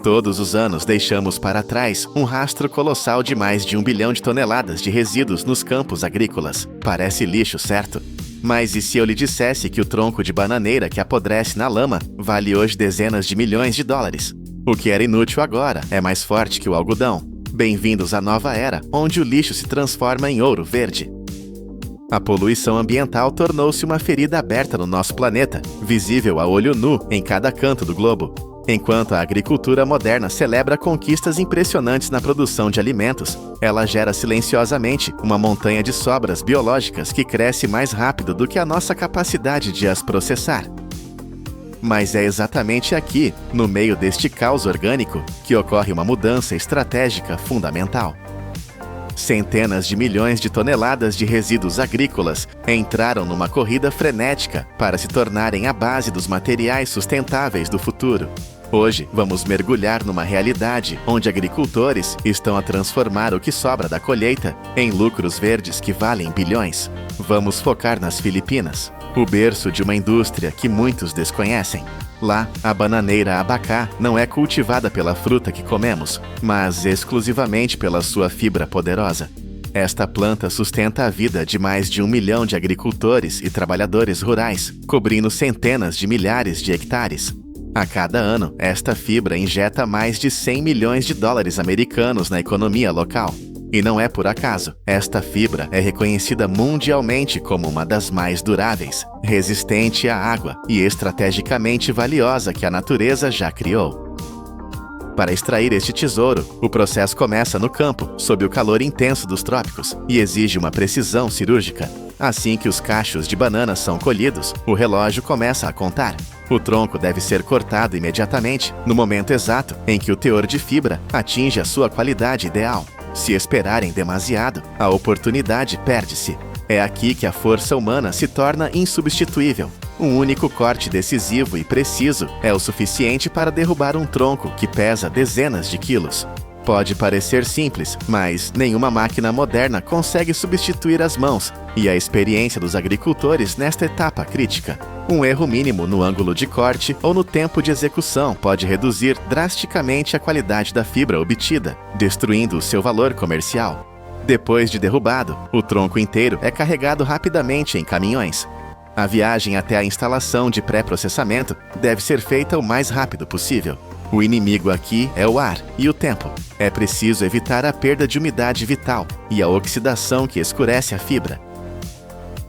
Todos os anos deixamos para trás um rastro colossal de mais de 1 bilhão de toneladas de resíduos nos campos agrícolas. Parece lixo, certo? Mas e se eu lhe dissesse que o tronco de bananeira que apodrece na lama vale hoje dezenas de milhões de dólares? O que era inútil agora é mais forte que o algodão. Bem-vindos à nova era, onde o lixo se transforma em ouro verde. A poluição ambiental tornou-se uma ferida aberta no nosso planeta, visível a olho nu em cada canto do globo. Enquanto a agricultura moderna celebra conquistas impressionantes na produção de alimentos, ela gera silenciosamente uma montanha de sobras biológicas que cresce mais rápido do que a nossa capacidade de as processar. Mas é exatamente aqui, no meio deste caos orgânico, que ocorre uma mudança estratégica fundamental. Centenas de milhões de toneladas de resíduos agrícolas entraram numa corrida frenética para se tornarem a base dos materiais sustentáveis do futuro. Hoje, vamos mergulhar numa realidade onde agricultores estão a transformar o que sobra da colheita em lucros verdes que valem bilhões. Vamos focar nas Filipinas, o berço de uma indústria que muitos desconhecem. Lá, a bananeira abacá não é cultivada pela fruta que comemos, mas exclusivamente pela sua fibra poderosa. Esta planta sustenta a vida de mais de 1 milhão de agricultores e trabalhadores rurais, cobrindo centenas de milhares de hectares. A cada ano, esta fibra injeta mais de 100 milhões de dólares americanos na economia local. E não é por acaso, esta fibra é reconhecida mundialmente como uma das mais duráveis, resistente à água e estrategicamente valiosa que a natureza já criou. Para extrair este tesouro, o processo começa no campo, sob o calor intenso dos trópicos, e exige uma precisão cirúrgica. Assim que os cachos de banana são colhidos, o relógio começa a contar. O tronco deve ser cortado imediatamente, no momento exato em que o teor de fibra atinge a sua qualidade ideal. Se esperarem demasiado, a oportunidade perde-se. É aqui que a força humana se torna insubstituível. Um único corte decisivo e preciso é o suficiente para derrubar um tronco que pesa dezenas de quilos. Pode parecer simples, mas nenhuma máquina moderna consegue substituir as mãos e a experiência dos agricultores nesta etapa crítica. Um erro mínimo no ângulo de corte ou no tempo de execução pode reduzir drasticamente a qualidade da fibra obtida, destruindo o seu valor comercial. Depois de derrubado, o tronco inteiro é carregado rapidamente em caminhões. A viagem até a instalação de pré-processamento deve ser feita o mais rápido possível. O inimigo aqui é o ar e o tempo. É preciso evitar a perda de umidade vital e a oxidação que escurece a fibra.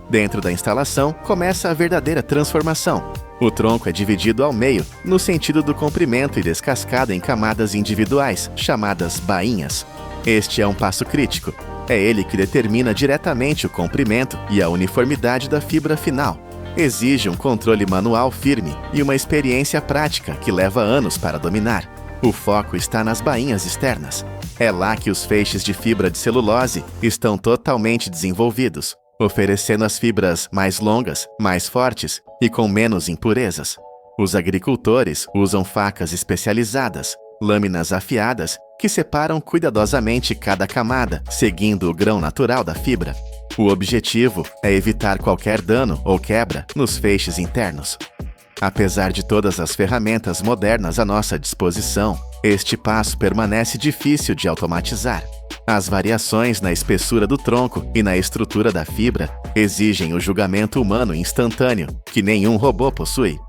Dentro da instalação, começa a verdadeira transformação. O tronco é dividido ao meio, no sentido do comprimento e descascado em camadas individuais, chamadas bainhas. Este é um passo crítico. É ele que determina diretamente o comprimento e a uniformidade da fibra final. Exige um controle manual firme e uma experiência prática que leva anos para dominar. O foco está nas bainhas externas. É lá que os feixes de fibra de celulose estão totalmente desenvolvidos, oferecendo as fibras mais longas, mais fortes e com menos impurezas. Os agricultores usam facas especializadas, lâminas afiadas, que separam cuidadosamente cada camada, seguindo o grão natural da fibra. O objetivo é evitar qualquer dano ou quebra nos feixes internos. Apesar de todas as ferramentas modernas à nossa disposição, este passo permanece difícil de automatizar. As variações na espessura do tronco e na estrutura da fibra exigem o julgamento humano instantâneo, que nenhum robô possui.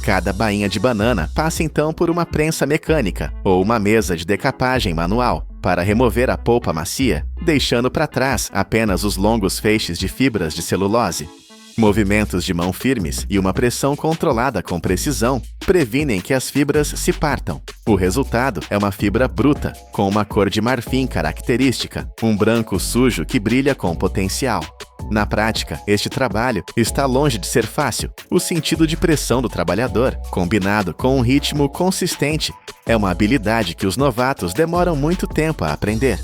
Cada bainha de banana passa então por uma prensa mecânica ou uma mesa de decapagem manual para remover a polpa macia, deixando para trás apenas os longos feixes de fibras de celulose. Movimentos de mão firmes e uma pressão controlada com precisão previnem que as fibras se partam. O resultado é uma fibra bruta, com uma cor de marfim característica, um branco sujo que brilha com potencial. Na prática, este trabalho está longe de ser fácil. O sentido de pressão do trabalhador, combinado com um ritmo consistente, é uma habilidade que os novatos demoram muito tempo a aprender.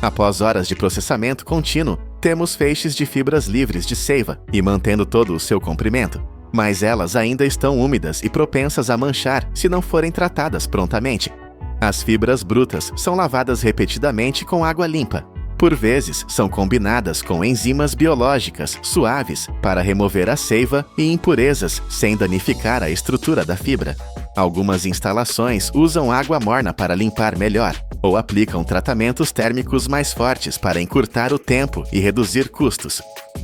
Após horas de processamento contínuo, temos feixes de fibras livres de seiva e mantendo todo o seu comprimento. Mas elas ainda estão úmidas e propensas a manchar se não forem tratadas prontamente. As fibras brutas são lavadas repetidamente com água limpa. Por vezes, são combinadas com enzimas biológicas suaves para remover a seiva e impurezas sem danificar a estrutura da fibra. Algumas instalações usam água morna para limpar melhor, ou aplicam tratamentos térmicos mais fortes para encurtar o tempo e reduzir custos.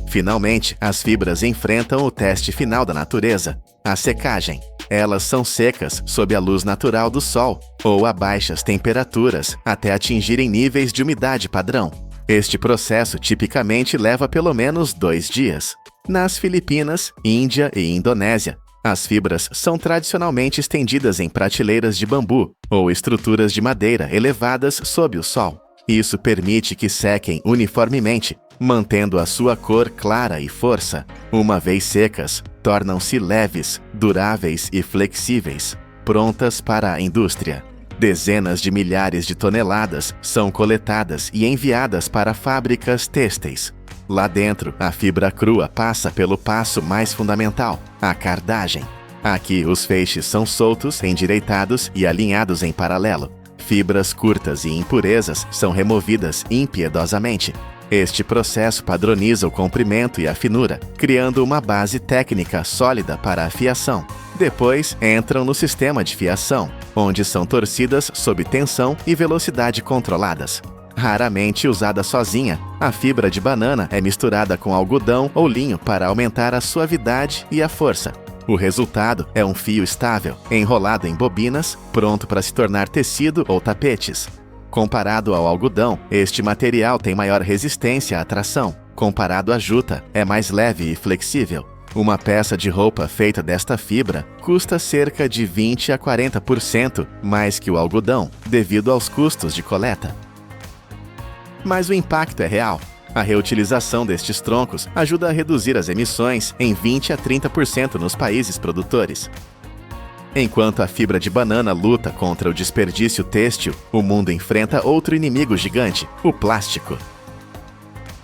Finalmente, as fibras enfrentam o teste final da natureza, a secagem. Elas são secas sob a luz natural do sol, ou a baixas temperaturas, até atingirem níveis de umidade padrão. Este processo tipicamente leva pelo menos 2 dias. Nas Filipinas, Índia e Indonésia, as fibras são tradicionalmente estendidas em prateleiras de bambu ou estruturas de madeira elevadas sob o sol. Isso permite que sequem uniformemente, mantendo a sua cor clara e força. Uma vez secas, tornam-se leves, duráveis e flexíveis, prontas para a indústria. Dezenas de milhares de toneladas são coletadas e enviadas para fábricas têxteis. Lá dentro, a fibra crua passa pelo passo mais fundamental, a cardagem. Aqui, os feixes são soltos, endireitados e alinhados em paralelo. Fibras curtas e impurezas são removidas impiedosamente. Este processo padroniza o comprimento e a finura, criando uma base técnica sólida para a fiação. Depois, entram no sistema de fiação, onde são torcidas sob tensão e velocidade controladas. Raramente usada sozinha, a fibra de banana é misturada com algodão ou linho para aumentar a suavidade e a força. O resultado é um fio estável, enrolado em bobinas, pronto para se tornar tecido ou tapetes. Comparado ao algodão, este material tem maior resistência à tração. Comparado à juta, é mais leve e flexível. Uma peça de roupa feita desta fibra custa cerca de 20 a 40% mais que o algodão, devido aos custos de coleta. Mas o impacto é real. A reutilização destes troncos ajuda a reduzir as emissões em 20 a 30% nos países produtores. Enquanto a fibra de banana luta contra o desperdício têxtil, o mundo enfrenta outro inimigo gigante, o plástico.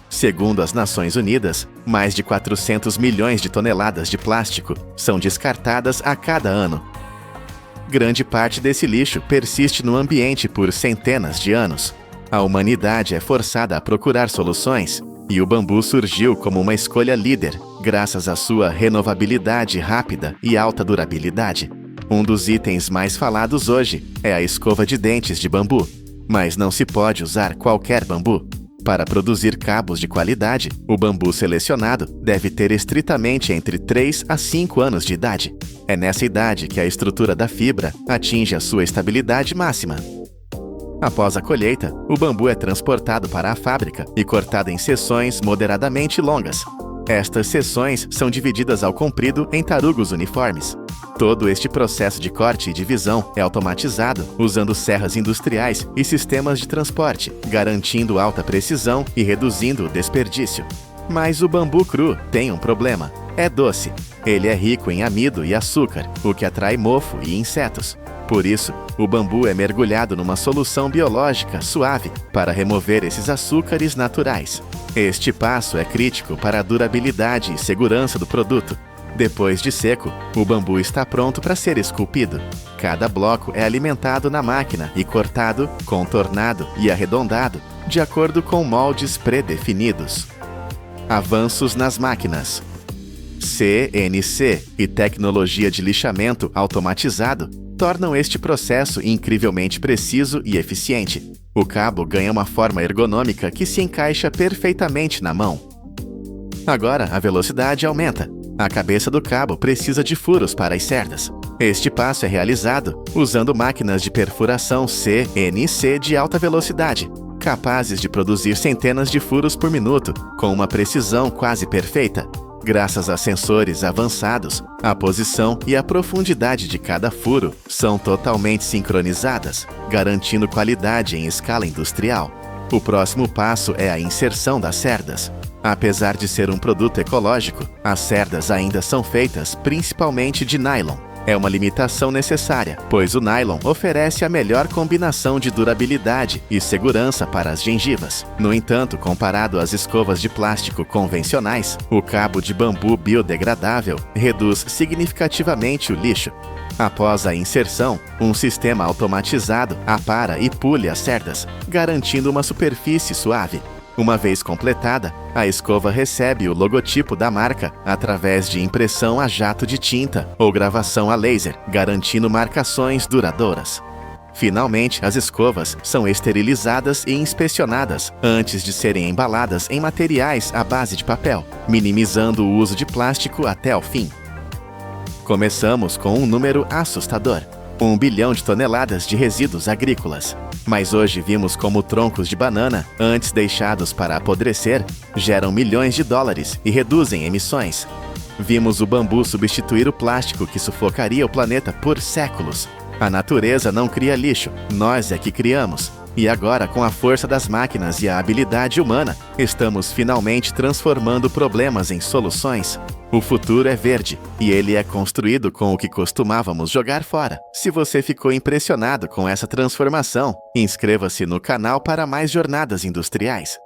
Segundo as Nações Unidas, mais de 400 milhões de toneladas de plástico são descartadas a cada ano. Grande parte desse lixo persiste no ambiente por centenas de anos. A humanidade é forçada a procurar soluções, e o bambu surgiu como uma escolha líder, graças à sua renovabilidade rápida e alta durabilidade. Um dos itens mais falados hoje é a escova de dentes de bambu, mas não se pode usar qualquer bambu. Para produzir cabos de qualidade, o bambu selecionado deve ter estritamente entre 3 a 5 anos de idade. É nessa idade que a estrutura da fibra atinge a sua estabilidade máxima. Após a colheita, o bambu é transportado para a fábrica e cortado em seções moderadamente longas. Estas seções são divididas ao comprido em tarugos uniformes. Todo este processo de corte e divisão é automatizado usando serras industriais e sistemas de transporte, garantindo alta precisão e reduzindo o desperdício. Mas o bambu cru tem um problema. É doce. Ele é rico em amido e açúcar, o que atrai mofo e insetos. Por isso, o bambu é mergulhado numa solução biológica suave para remover esses açúcares naturais. Este passo é crítico para a durabilidade e segurança do produto. Depois de seco, o bambu está pronto para ser esculpido. Cada bloco é alimentado na máquina e cortado, contornado e arredondado, de acordo com moldes pré-definidos. Avanços nas máquinas. CNC e tecnologia de lixamento automatizado tornam este processo incrivelmente preciso e eficiente. O cabo ganha uma forma ergonômica que se encaixa perfeitamente na mão. Agora, a velocidade aumenta. A cabeça do cabo precisa de furos para as cerdas. Este passo é realizado usando máquinas de perfuração CNC de alta velocidade, capazes de produzir centenas de furos por minuto, com uma precisão quase perfeita. Graças a sensores avançados, a posição e a profundidade de cada furo são totalmente sincronizadas, garantindo qualidade em escala industrial. O próximo passo é a inserção das cerdas. Apesar de ser um produto ecológico, as cerdas ainda são feitas principalmente de nylon. É uma limitação necessária, pois o nylon oferece a melhor combinação de durabilidade e segurança para as gengivas. No entanto, comparado às escovas de plástico convencionais, o cabo de bambu biodegradável reduz significativamente o lixo. Após a inserção, um sistema automatizado apara e pule as cerdas, garantindo uma superfície suave. Uma vez completada, a escova recebe o logotipo da marca através de impressão a jato de tinta ou gravação a laser, garantindo marcações duradouras. Finalmente, as escovas são esterilizadas e inspecionadas antes de serem embaladas em materiais à base de papel, minimizando o uso de plástico até o fim. Começamos com um número assustador: 1 bilhão de toneladas de resíduos agrícolas. Mas hoje vimos como troncos de banana, antes deixados para apodrecer, geram milhões de dólares e reduzem emissões. Vimos o bambu substituir o plástico que sufocaria o planeta por séculos. A natureza não cria lixo, nós é que criamos. E agora, com a força das máquinas e a habilidade humana, estamos finalmente transformando problemas em soluções. O futuro é verde, e ele é construído com o que costumávamos jogar fora. Se você ficou impressionado com essa transformação, inscreva-se no canal para mais jornadas industriais.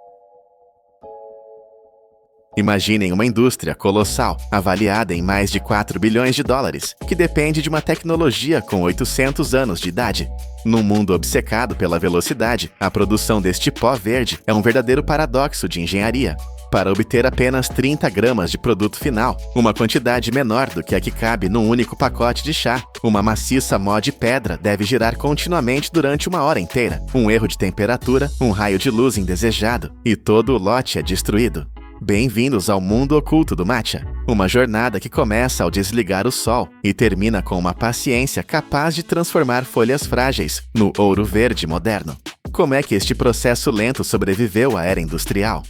Imaginem uma indústria colossal, avaliada em mais de 4 bilhões de dólares, que depende de uma tecnologia com 800 anos de idade. Num mundo obcecado pela velocidade, a produção deste pó verde é um verdadeiro paradoxo de engenharia. Para obter apenas 30 gramas de produto final, uma quantidade menor do que a que cabe num único pacote de chá, uma maciça mó de pedra deve girar continuamente durante 1 hora inteira. Um erro de temperatura, um raio de luz indesejado, e todo o lote é destruído. Bem-vindos ao mundo oculto do matcha, uma jornada que começa ao desligar o sol e termina com uma paciência capaz de transformar folhas frágeis no ouro verde moderno. Como é que este processo lento sobreviveu à era industrial?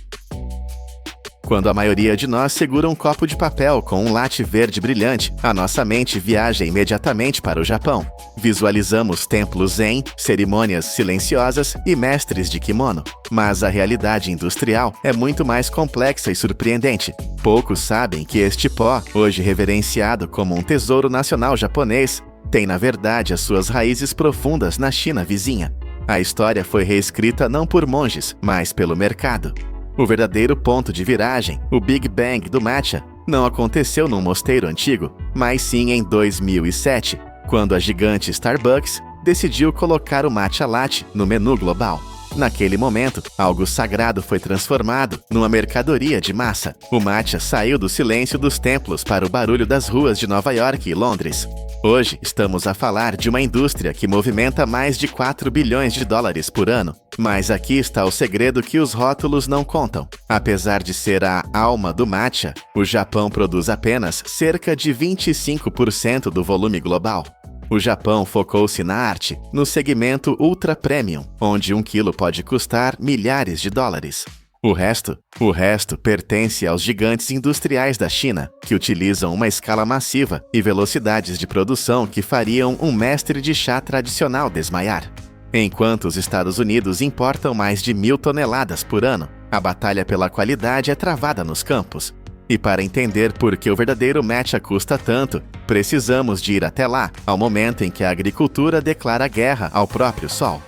Quando a maioria de nós segura um copo de papel com um latte verde brilhante, a nossa mente viaja imediatamente para o Japão. Visualizamos templos zen, cerimônias silenciosas e mestres de kimono. Mas a realidade industrial é muito mais complexa e surpreendente. Poucos sabem que este pó, hoje reverenciado como um tesouro nacional japonês, tem na verdade as suas raízes profundas na China vizinha. A história foi reescrita não por monges, mas pelo mercado. O verdadeiro ponto de viragem, o Big Bang do matcha, não aconteceu num mosteiro antigo, mas sim em 2007, quando a gigante Starbucks decidiu colocar o matcha latte no menu global. Naquele momento, algo sagrado foi transformado numa mercadoria de massa. O matcha saiu do silêncio dos templos para o barulho das ruas de Nova York e Londres. Hoje, estamos a falar de uma indústria que movimenta mais de 4 bilhões de dólares por ano. Mas aqui está o segredo que os rótulos não contam. Apesar de ser a alma do matcha, o Japão produz apenas cerca de 25% do volume global. O Japão focou-se na arte, no segmento ultra premium, onde 1 quilo pode custar milhares de dólares. O resto pertence aos gigantes industriais da China, que utilizam uma escala massiva e velocidades de produção que fariam um mestre de chá tradicional desmaiar. Enquanto os Estados Unidos importam mais de 1.000 toneladas por ano, a batalha pela qualidade é travada nos campos. E para entender por que o verdadeiro matcha custa tanto, precisamos de ir até lá, ao momento em que a agricultura declara guerra ao próprio sol.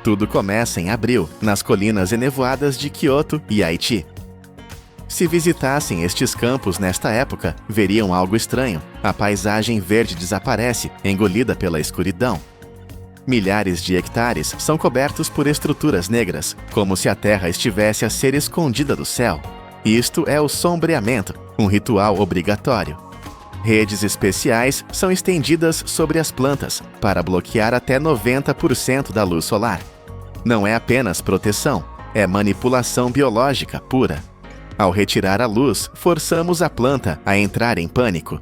Tudo começa em abril, nas colinas enevoadas de Kyoto e Haiti. Se visitassem estes campos nesta época, veriam algo estranho. A paisagem verde desaparece, engolida pela escuridão. Milhares de hectares são cobertos por estruturas negras, como se a terra estivesse a ser escondida do céu. Isto é o sombreamento, um ritual obrigatório. Redes especiais são estendidas sobre as plantas para bloquear até 90% da luz solar. Não é apenas proteção, é manipulação biológica pura. Ao retirar a luz, forçamos a planta a entrar em pânico.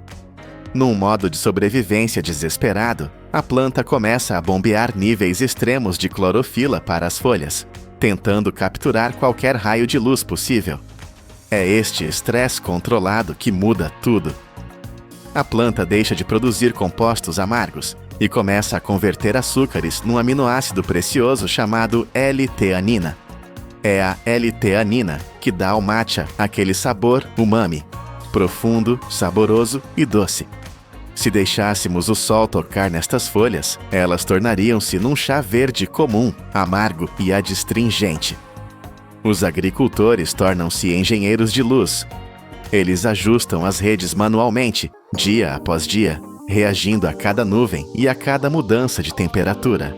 Num modo de sobrevivência desesperado, a planta começa a bombear níveis extremos de clorofila para as folhas, tentando capturar qualquer raio de luz possível. É este estresse controlado que muda tudo. A planta deixa de produzir compostos amargos e começa a converter açúcares num aminoácido precioso chamado L-teanina. É a L-teanina que dá ao matcha aquele sabor umami, profundo, saboroso e doce. Se deixássemos o sol tocar nestas folhas, elas tornariam-se num chá verde comum, amargo e adstringente. Os agricultores tornam-se engenheiros de luz. Eles ajustam as redes manualmente, dia após dia, reagindo a cada nuvem e a cada mudança de temperatura.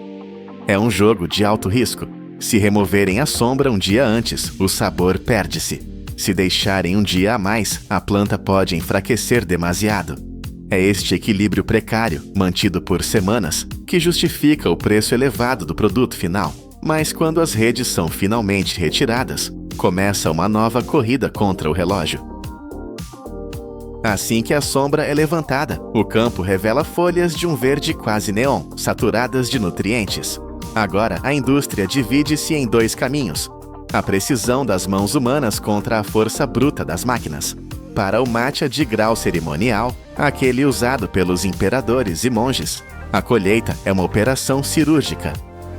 É um jogo de alto risco. Se removerem a sombra um dia antes, o sabor perde-se. Se deixarem um dia a mais, a planta pode enfraquecer demasiado. É este equilíbrio precário, mantido por semanas, que justifica o preço elevado do produto final. Mas quando as redes são finalmente retiradas, começa uma nova corrida contra o relógio. Assim que a sombra é levantada, o campo revela folhas de um verde quase neon, saturadas de nutrientes. Agora, a indústria divide-se em dois caminhos: a precisão das mãos humanas contra a força bruta das máquinas. Para o matcha de grau cerimonial, aquele usado pelos imperadores e monges, a colheita é uma operação cirúrgica.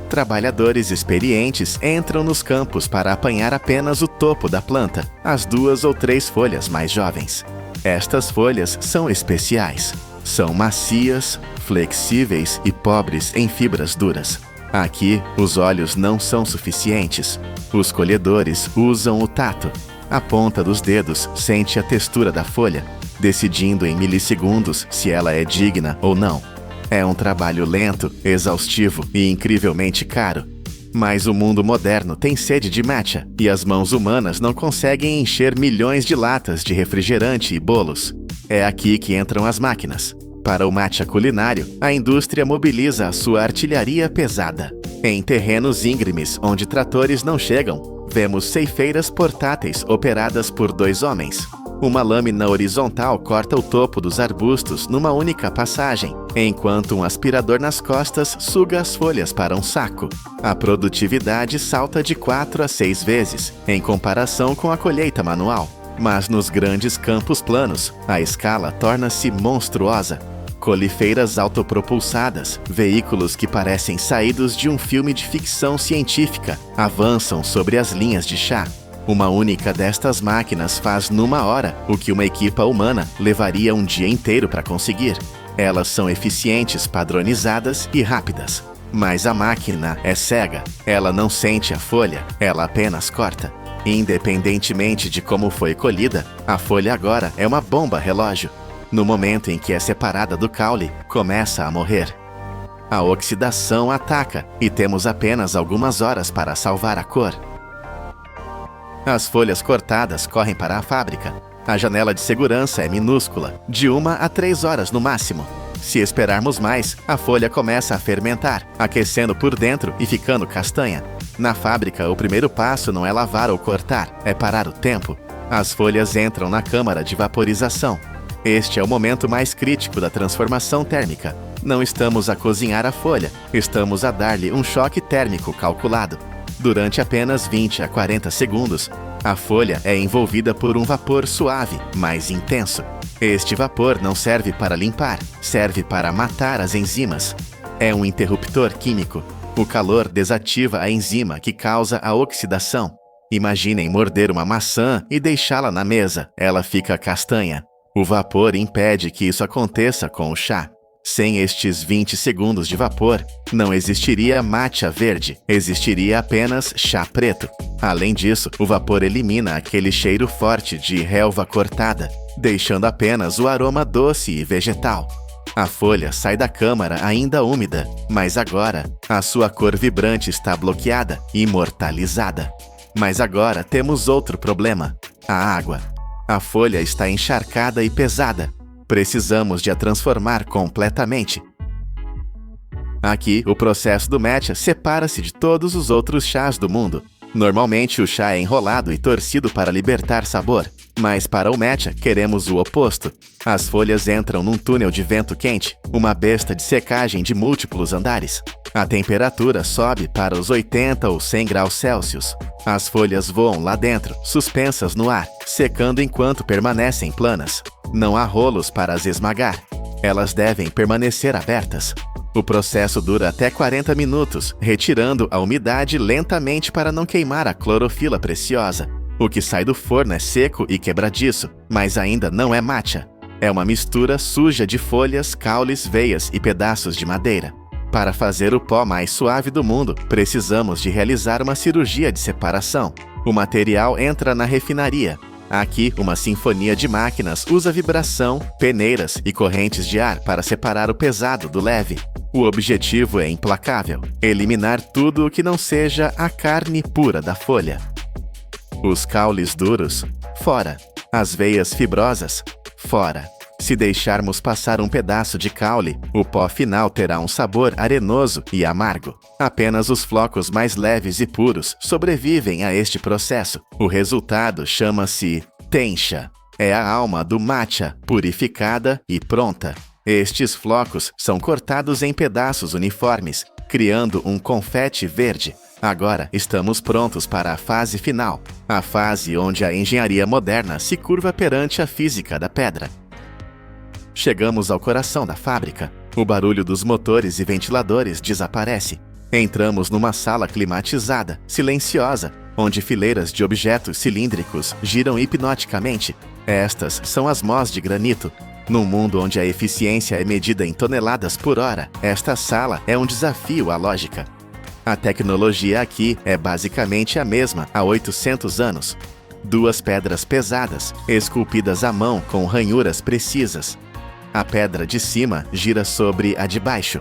Trabalhadores experientes entram nos campos para apanhar apenas o topo da planta, as 2 ou 3 folhas mais jovens. Estas folhas são especiais. São macias, flexíveis e pobres em fibras duras. Aqui, os olhos não são suficientes. Os colhedores usam o tato. A ponta dos dedos sente a textura da folha, decidindo em milissegundos se ela é digna ou não. É um trabalho lento, exaustivo e incrivelmente caro. Mas o mundo moderno tem sede de matcha, e as mãos humanas não conseguem encher milhões de latas de refrigerante e bolos. É aqui que entram as máquinas. Para o matcha culinário, a indústria mobiliza a sua artilharia pesada. Em terrenos íngremes onde tratores não chegam, vemos ceifeiras portáteis operadas por 2 homens. Uma lâmina horizontal corta o topo dos arbustos numa única passagem, enquanto um aspirador nas costas suga as folhas para um saco. A produtividade salta de 4 a 6 vezes, em comparação com a colheita manual. Mas nos grandes campos planos, a escala torna-se monstruosa. Colifeiras autopropulsadas, veículos que parecem saídos de um filme de ficção científica, avançam sobre as linhas de chá. Uma única destas máquinas faz numa hora o que uma equipa humana levaria um dia inteiro para conseguir. Elas são eficientes, padronizadas e rápidas. Mas a máquina é cega. Ela não sente a folha, ela apenas corta. Independentemente de como foi colhida, a folha agora é uma bomba relógio. No momento em que é separada do caule, começa a morrer. A oxidação ataca e temos apenas algumas horas para salvar a cor. As folhas cortadas correm para a fábrica. A janela de segurança é minúscula, de 1 a 3 horas no máximo. Se esperarmos mais, a folha começa a fermentar, aquecendo por dentro e ficando castanha. Na fábrica, o primeiro passo não é lavar ou cortar, é parar o tempo. As folhas entram na câmara de vaporização. Este é o momento mais crítico da transformação térmica. Não estamos a cozinhar a folha, estamos a dar-lhe um choque térmico calculado. Durante apenas 20 a 40 segundos, a folha é envolvida por um vapor suave, mais intenso. Este vapor não serve para limpar, serve para matar as enzimas. É um interruptor químico. O calor desativa a enzima que causa a oxidação. Imaginem morder uma maçã e deixá-la na mesa, ela fica castanha. O vapor impede que isso aconteça com o chá. Sem estes 20 segundos de vapor, não existiria matcha verde, existiria apenas chá preto. Além disso, o vapor elimina aquele cheiro forte de relva cortada, deixando apenas o aroma doce e vegetal. A folha sai da câmara ainda úmida, mas agora a sua cor vibrante está bloqueada, imortalizada. Mas agora temos outro problema: a água. A folha está encharcada e pesada. Precisamos de a transformar completamente. Aqui, o processo do matcha separa-se de todos os outros chás do mundo. Normalmente, o chá é enrolado e torcido para libertar sabor. Mas para o matcha, queremos o oposto. As folhas entram num túnel de vento quente, uma besta de secagem de múltiplos andares. A temperatura sobe para os 80 ou 100 graus Celsius. As folhas voam lá dentro, suspensas no ar, secando enquanto permanecem planas. Não há rolos para as esmagar. Elas devem permanecer abertas. O processo dura até 40 minutos, retirando a umidade lentamente para não queimar a clorofila preciosa. O que sai do forno é seco e quebradiço, mas ainda não é matcha. É uma mistura suja de folhas, caules, veias e pedaços de madeira. Para fazer o pó mais suave do mundo, precisamos de realizar uma cirurgia de separação. O material entra na refinaria. Aqui, uma sinfonia de máquinas usa vibração, peneiras e correntes de ar para separar o pesado do leve. O objetivo é implacável: eliminar tudo o que não seja a carne pura da folha. Os caules duros, fora. As veias fibrosas, fora. Se deixarmos passar um pedaço de caule, o pó final terá um sabor arenoso e amargo. Apenas os flocos mais leves e puros sobrevivem a este processo. O resultado chama-se tencha. É a alma do matcha, purificada e pronta. Estes flocos são cortados em pedaços uniformes, criando um confete verde. Agora estamos prontos para a fase final, a fase onde a engenharia moderna se curva perante a física da pedra. Chegamos ao coração da fábrica. O barulho dos motores e ventiladores desaparece. Entramos numa sala climatizada, silenciosa, onde fileiras de objetos cilíndricos giram hipnoticamente. Estas são as mós de granito. Num mundo onde a eficiência é medida em toneladas por hora, esta sala é um desafio à lógica. A tecnologia aqui é basicamente a mesma há 800 anos. 2 pedras pesadas, esculpidas à mão com ranhuras precisas. A pedra de cima gira sobre a de baixo.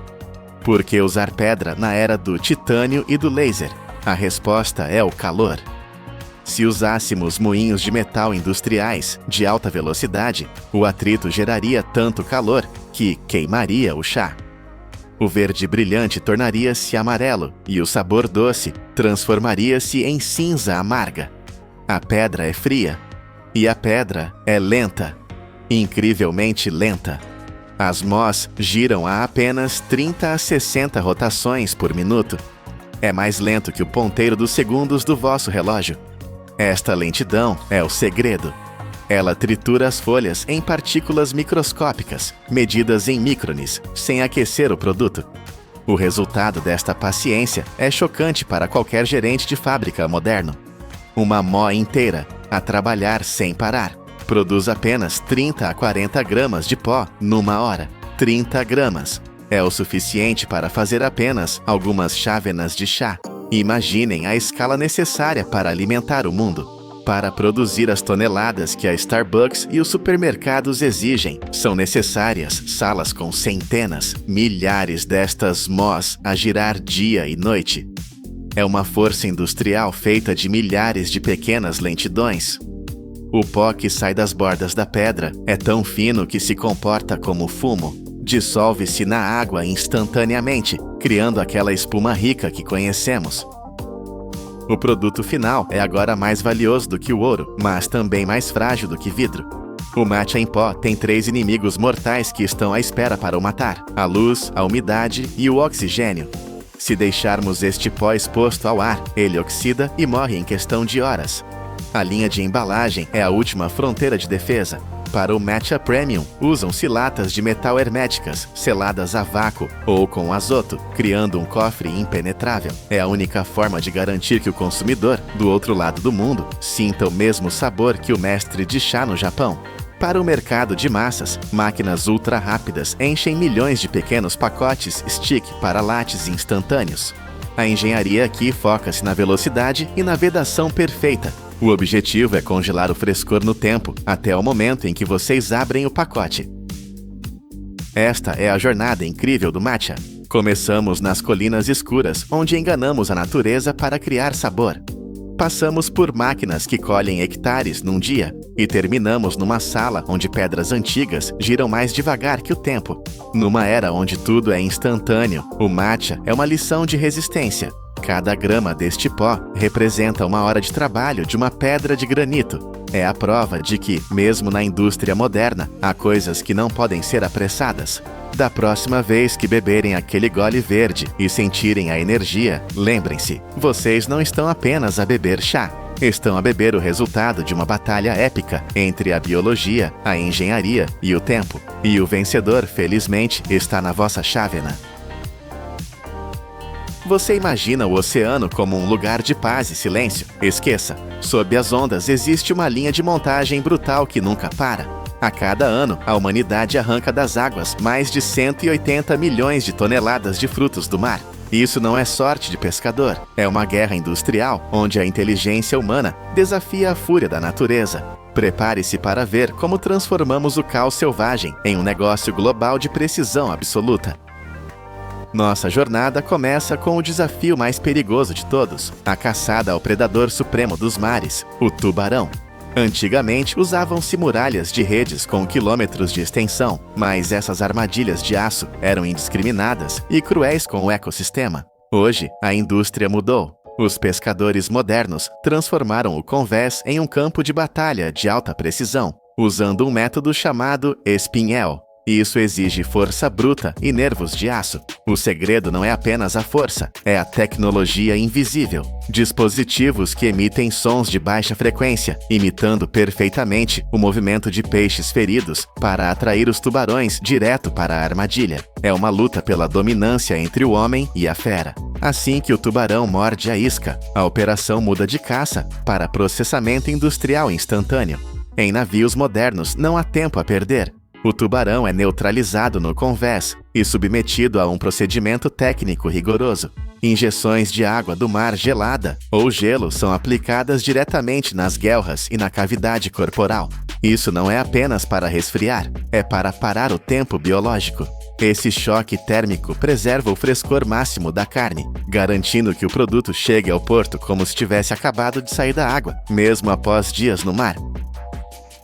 Por que usar pedra na era do titânio e do laser? A resposta é o calor. Se usássemos moinhos de metal industriais de alta velocidade, o atrito geraria tanto calor que queimaria o chá. O verde brilhante tornaria-se amarelo e o sabor doce transformaria-se em cinza amarga. A pedra é fria e a pedra é lenta, incrivelmente lenta. As mós giram a apenas 30 a 60 rotações por minuto. É mais lento que o ponteiro dos segundos do vosso relógio. Esta lentidão é o segredo. Ela tritura as folhas em partículas microscópicas, medidas em microns, sem aquecer o produto. O resultado desta paciência é chocante para qualquer gerente de fábrica moderno. Uma mó inteira, a trabalhar sem parar, produz apenas 30 a 40 gramas de pó numa hora. 30 gramas. É o suficiente para fazer apenas algumas chávenas de chá. Imaginem a escala necessária para alimentar o mundo. Para produzir as toneladas que a Starbucks e os supermercados exigem, são necessárias salas com centenas, milhares destas mós a girar dia e noite. É uma força industrial feita de milhares de pequenas lentidões. O pó que sai das bordas da pedra é tão fino que se comporta como fumo. Dissolve-se na água instantaneamente, criando aquela espuma rica que conhecemos. O produto final é agora mais valioso do que o ouro, mas também mais frágil do que vidro. O matcha em pó tem 3 inimigos mortais que estão à espera para o matar: a luz, a umidade e o oxigênio. Se deixarmos este pó exposto ao ar, ele oxida e morre em questão de horas. A linha de embalagem é a última fronteira de defesa. Para o Matcha Premium, usam-se latas de metal herméticas, seladas a vácuo ou com azoto, criando um cofre impenetrável. É a única forma de garantir que o consumidor, do outro lado do mundo, sinta o mesmo sabor que o mestre de chá no Japão. Para o mercado de massas, máquinas ultra rápidas enchem milhões de pequenos pacotes stick para lattes instantâneos. A engenharia aqui foca-se na velocidade e na vedação perfeita. O objetivo é congelar o frescor no tempo, até o momento em que vocês abrem o pacote. Esta é a jornada incrível do matcha. Começamos nas colinas escuras, onde enganamos a natureza para criar sabor. Passamos por máquinas que colhem hectares num dia e terminamos numa sala onde pedras antigas giram mais devagar que o tempo. Numa era onde tudo é instantâneo, o matcha é uma lição de resistência. Cada grama deste pó representa uma hora de trabalho de uma pedra de granito. É a prova de que, mesmo na indústria moderna, há coisas que não podem ser apressadas. Da próxima vez que beberem aquele gole verde e sentirem a energia, lembrem-se, vocês não estão apenas a beber chá. Estão a beber o resultado de uma batalha épica entre a biologia, a engenharia e o tempo. E o vencedor, felizmente, está na vossa chávena. Você imagina o oceano como um lugar de paz e silêncio? Esqueça! Sob as ondas existe uma linha de montagem brutal que nunca para. A cada ano, a humanidade arranca das águas mais de 180 milhões de toneladas de frutos do mar. Isso não é sorte de pescador, é uma guerra industrial onde a inteligência humana desafia a fúria da natureza. Prepare-se para ver como transformamos o caos selvagem em um negócio global de precisão absoluta. Nossa jornada começa com o desafio mais perigoso de todos, a caçada ao predador supremo dos mares, o tubarão. Antigamente, usavam-se muralhas de redes com quilômetros de extensão, mas essas armadilhas de aço eram indiscriminadas e cruéis com o ecossistema. Hoje, a indústria mudou. Os pescadores modernos transformaram o convés em um campo de batalha de alta precisão, usando um método chamado espinhel. Isso exige força bruta e nervos de aço. O segredo não é apenas a força, é a tecnologia invisível. Dispositivos que emitem sons de baixa frequência, imitando perfeitamente o movimento de peixes feridos para atrair os tubarões direto para a armadilha. É uma luta pela dominância entre o homem e a fera. Assim que o tubarão morde a isca, a operação muda de caça para processamento industrial instantâneo. Em navios modernos não há tempo a perder. O tubarão é neutralizado no convés e submetido a um procedimento técnico rigoroso. Injeções de água do mar gelada ou gelo são aplicadas diretamente nas guelras e na cavidade corporal. Isso não é apenas para resfriar, é para parar o tempo biológico. Esse choque térmico preserva o frescor máximo da carne, garantindo que o produto chegue ao porto como se tivesse acabado de sair da água, mesmo após dias no mar.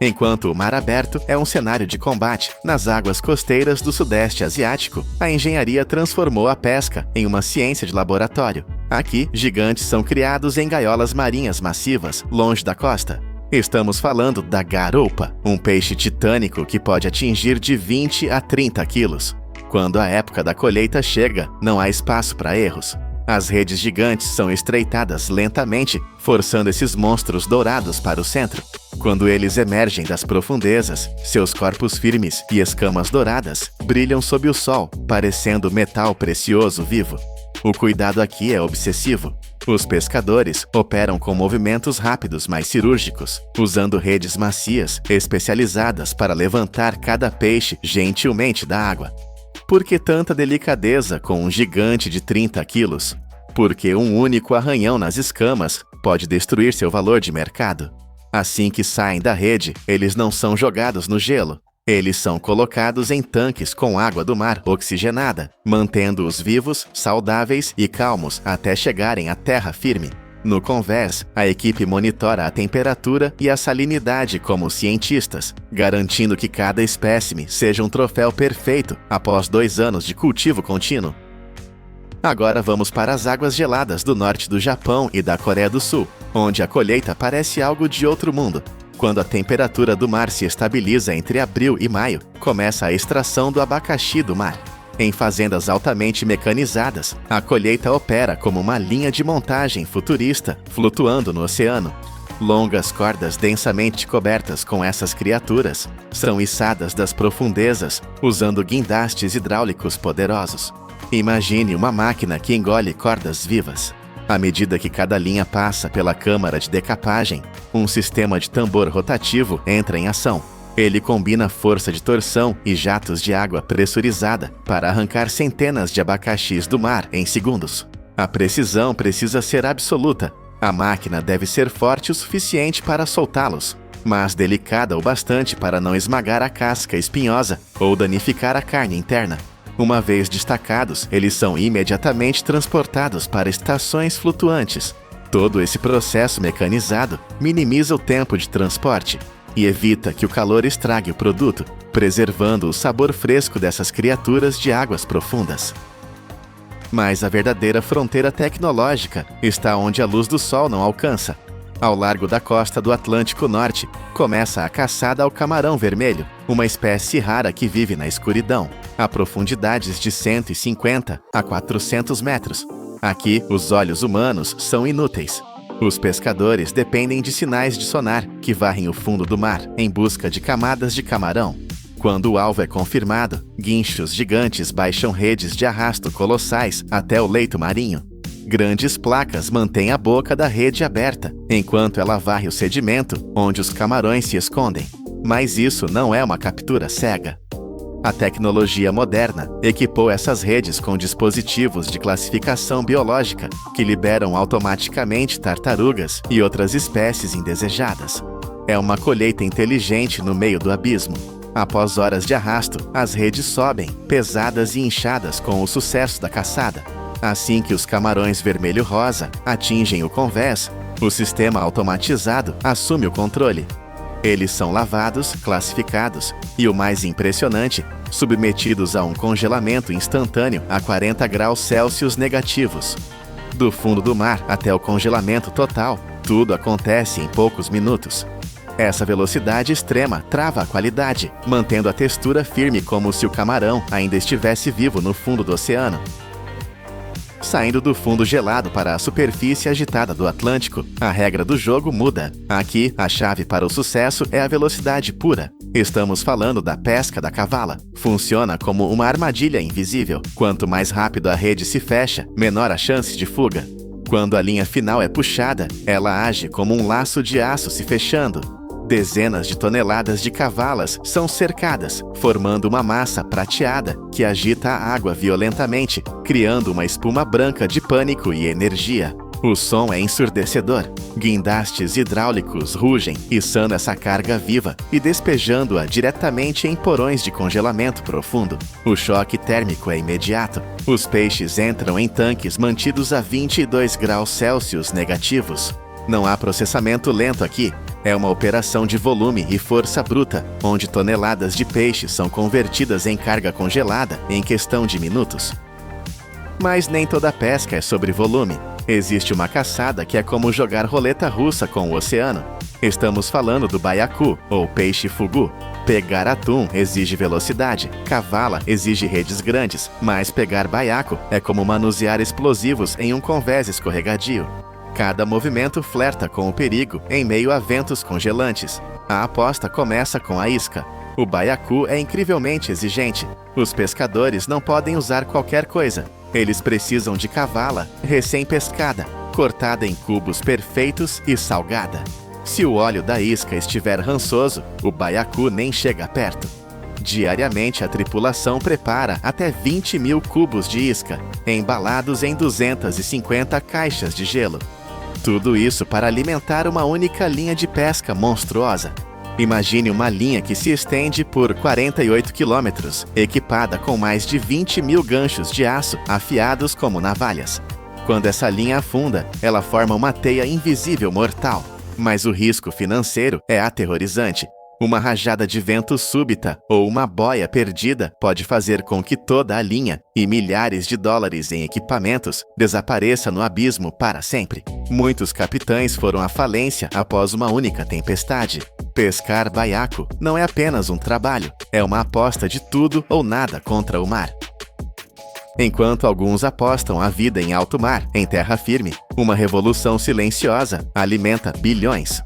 Enquanto o mar aberto é um cenário de combate, nas águas costeiras do Sudeste Asiático, a engenharia transformou a pesca em uma ciência de laboratório. Aqui, gigantes são criados em gaiolas marinhas massivas, longe da costa. Estamos falando da garoupa, um peixe titânico que pode atingir de 20 a 30 quilos. Quando a época da colheita chega, não há espaço para erros. As redes gigantes são estreitadas lentamente, forçando esses monstros dourados para o centro. Quando eles emergem das profundezas, seus corpos firmes e escamas douradas brilham sob o sol, parecendo metal precioso vivo. O cuidado aqui é obsessivo. Os pescadores operam com movimentos rápidos, mas cirúrgicos, usando redes macias especializadas para levantar cada peixe gentilmente da água. Por que tanta delicadeza com um gigante de 30 quilos? Porque um único arranhão nas escamas pode destruir seu valor de mercado. Assim que saem da rede, eles não são jogados no gelo. Eles são colocados em tanques com água do mar oxigenada, mantendo-os vivos, saudáveis e calmos até chegarem à terra firme. No convés, a equipe monitora a temperatura e a salinidade como cientistas, garantindo que cada espécime seja um troféu perfeito após 2 anos de cultivo contínuo. Agora vamos para as águas geladas do norte do Japão e da Coreia do Sul, onde a colheita parece algo de outro mundo. Quando a temperatura do mar se estabiliza entre abril e maio, começa a extração do abacaxi do mar. Em fazendas altamente mecanizadas, a colheita opera como uma linha de montagem futurista flutuando no oceano. Longas cordas densamente cobertas com essas criaturas são içadas das profundezas usando guindastes hidráulicos poderosos. Imagine uma máquina que engole cordas vivas. À medida que cada linha passa pela câmara de decapagem, um sistema de tambor rotativo entra em ação. Ele combina força de torção e jatos de água pressurizada para arrancar centenas de abacaxis do mar em segundos. A precisão precisa ser absoluta. A máquina deve ser forte o suficiente para soltá-los, mas delicada o bastante para não esmagar a casca espinhosa ou danificar a carne interna. Uma vez destacados, eles são imediatamente transportados para estações flutuantes. Todo esse processo mecanizado minimiza o tempo de transporte e evita que o calor estrague o produto, preservando o sabor fresco dessas criaturas de águas profundas. Mas a verdadeira fronteira tecnológica está onde a luz do sol não alcança. Ao largo da costa do Atlântico Norte, começa a caçada ao camarão vermelho, uma espécie rara que vive na escuridão, a profundidades de 150 a 400 metros. Aqui, os olhos humanos são inúteis. Os pescadores dependem de sinais de sonar que varrem o fundo do mar em busca de camadas de camarão. Quando o alvo é confirmado, guinchos gigantes baixam redes de arrasto colossais até o leito marinho. Grandes placas mantêm a boca da rede aberta, enquanto ela varre o sedimento onde os camarões se escondem. Mas isso não é uma captura cega. A tecnologia moderna equipou essas redes com dispositivos de classificação biológica que liberam automaticamente tartarugas e outras espécies indesejadas. É uma colheita inteligente no meio do abismo. Após horas de arrasto, as redes sobem, pesadas e inchadas com o sucesso da caçada. Assim que os camarões vermelho-rosa atingem o convés, o sistema automatizado assume o controle. Eles são lavados, classificados e, o mais impressionante, submetidos a um congelamento instantâneo a 40 graus Celsius negativos. Do fundo do mar até o congelamento total, tudo acontece em poucos minutos. Essa velocidade extrema trava a qualidade, mantendo a textura firme como se o camarão ainda estivesse vivo no fundo do oceano. Saindo do fundo gelado para a superfície agitada do Atlântico, a regra do jogo muda. Aqui, a chave para o sucesso é a velocidade pura. Estamos falando da pesca da cavala. Funciona como uma armadilha invisível. Quanto mais rápido a rede se fecha, menor a chance de fuga. Quando a linha final é puxada, ela age como um laço de aço se fechando. Dezenas de toneladas de cavalas são cercadas, formando uma massa prateada que agita a água violentamente, criando uma espuma branca de pânico e energia. O som é ensurdecedor. Guindastes hidráulicos rugem, içando essa carga viva e despejando-a diretamente em porões de congelamento profundo. O choque térmico é imediato. Os peixes entram em tanques mantidos a 22 graus Celsius negativos. Não há processamento lento aqui. É uma operação de volume e força bruta, onde toneladas de peixe são convertidas em carga congelada em questão de minutos. Mas nem toda pesca é sobre volume. Existe uma caçada que é como jogar roleta russa com o oceano. Estamos falando do baiacu, ou peixe fugu. Pegar atum exige velocidade, cavala exige redes grandes, mas pegar baiacu é como manusear explosivos em um convés escorregadio. Cada movimento flerta com o perigo em meio a ventos congelantes. A aposta começa com a isca. O baiacu é incrivelmente exigente. Os pescadores não podem usar qualquer coisa. Eles precisam de cavala, recém-pescada, cortada em cubos perfeitos e salgada. Se o óleo da isca estiver rançoso, o baiacu nem chega perto. Diariamente, a tripulação prepara até 20 mil cubos de isca, embalados em 250 caixas de gelo. Tudo isso para alimentar uma única linha de pesca monstruosa. Imagine uma linha que se estende por 48 quilômetros, equipada com mais de 20 mil ganchos de aço afiados como navalhas. Quando essa linha afunda, ela forma uma teia invisível mortal. Mas o risco financeiro é aterrorizante. Uma rajada de vento súbita ou uma boia perdida pode fazer com que toda a linha e milhares de dólares em equipamentos desapareça no abismo para sempre. Muitos capitães foram à falência após uma única tempestade. Pescar baiacu não é apenas um trabalho, é uma aposta de tudo ou nada contra o mar. Enquanto alguns apostam a vida em alto mar, em terra firme, uma revolução silenciosa alimenta bilhões.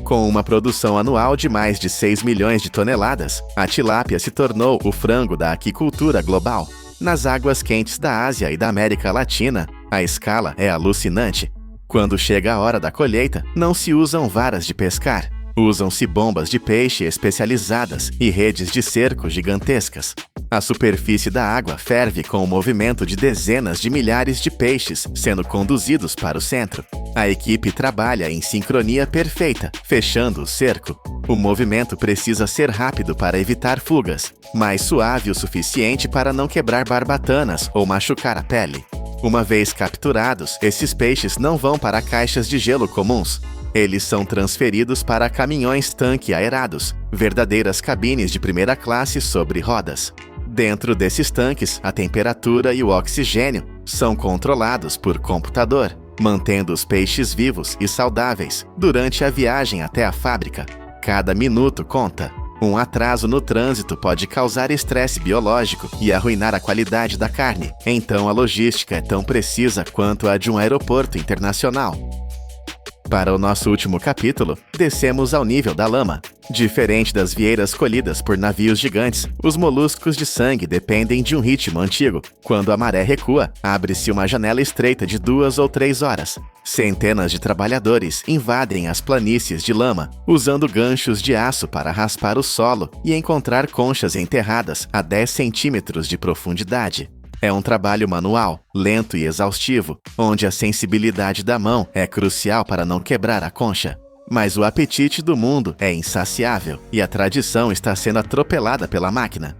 Com uma produção anual de mais de 6 milhões de toneladas, a tilápia se tornou o frango da aquicultura global. Nas águas quentes da Ásia e da América Latina, a escala é alucinante. Quando chega a hora da colheita, não se usam varas de pescar. Usam-se bombas de peixe especializadas e redes de cerco gigantescas. A superfície da água ferve com o movimento de dezenas de milhares de peixes sendo conduzidos para o centro. A equipe trabalha em sincronia perfeita, fechando o cerco. O movimento precisa ser rápido para evitar fugas, mas suave o suficiente para não quebrar barbatanas ou machucar a pele. Uma vez capturados, esses peixes não vão para caixas de gelo comuns. Eles são transferidos para caminhões-tanque aerados, verdadeiras cabines de primeira classe sobre rodas. Dentro desses tanques, a temperatura e o oxigênio são controlados por computador, mantendo os peixes vivos e saudáveis durante a viagem até a fábrica. Cada minuto conta. Um atraso no trânsito pode causar estresse biológico e arruinar a qualidade da carne. Então a logística é tão precisa quanto a de um aeroporto internacional. Para o nosso último capítulo, descemos ao nível da lama. Diferente das vieiras colhidas por navios gigantes, os moluscos de sangue dependem de um ritmo antigo. Quando a maré recua, abre-se uma janela estreita de 2 ou 3 horas. Centenas de trabalhadores invadem as planícies de lama, usando ganchos de aço para raspar o solo e encontrar conchas enterradas a 10 centímetros de profundidade. É um trabalho manual, lento e exaustivo, onde a sensibilidade da mão é crucial para não quebrar a concha. Mas o apetite do mundo é insaciável e a tradição está sendo atropelada pela máquina.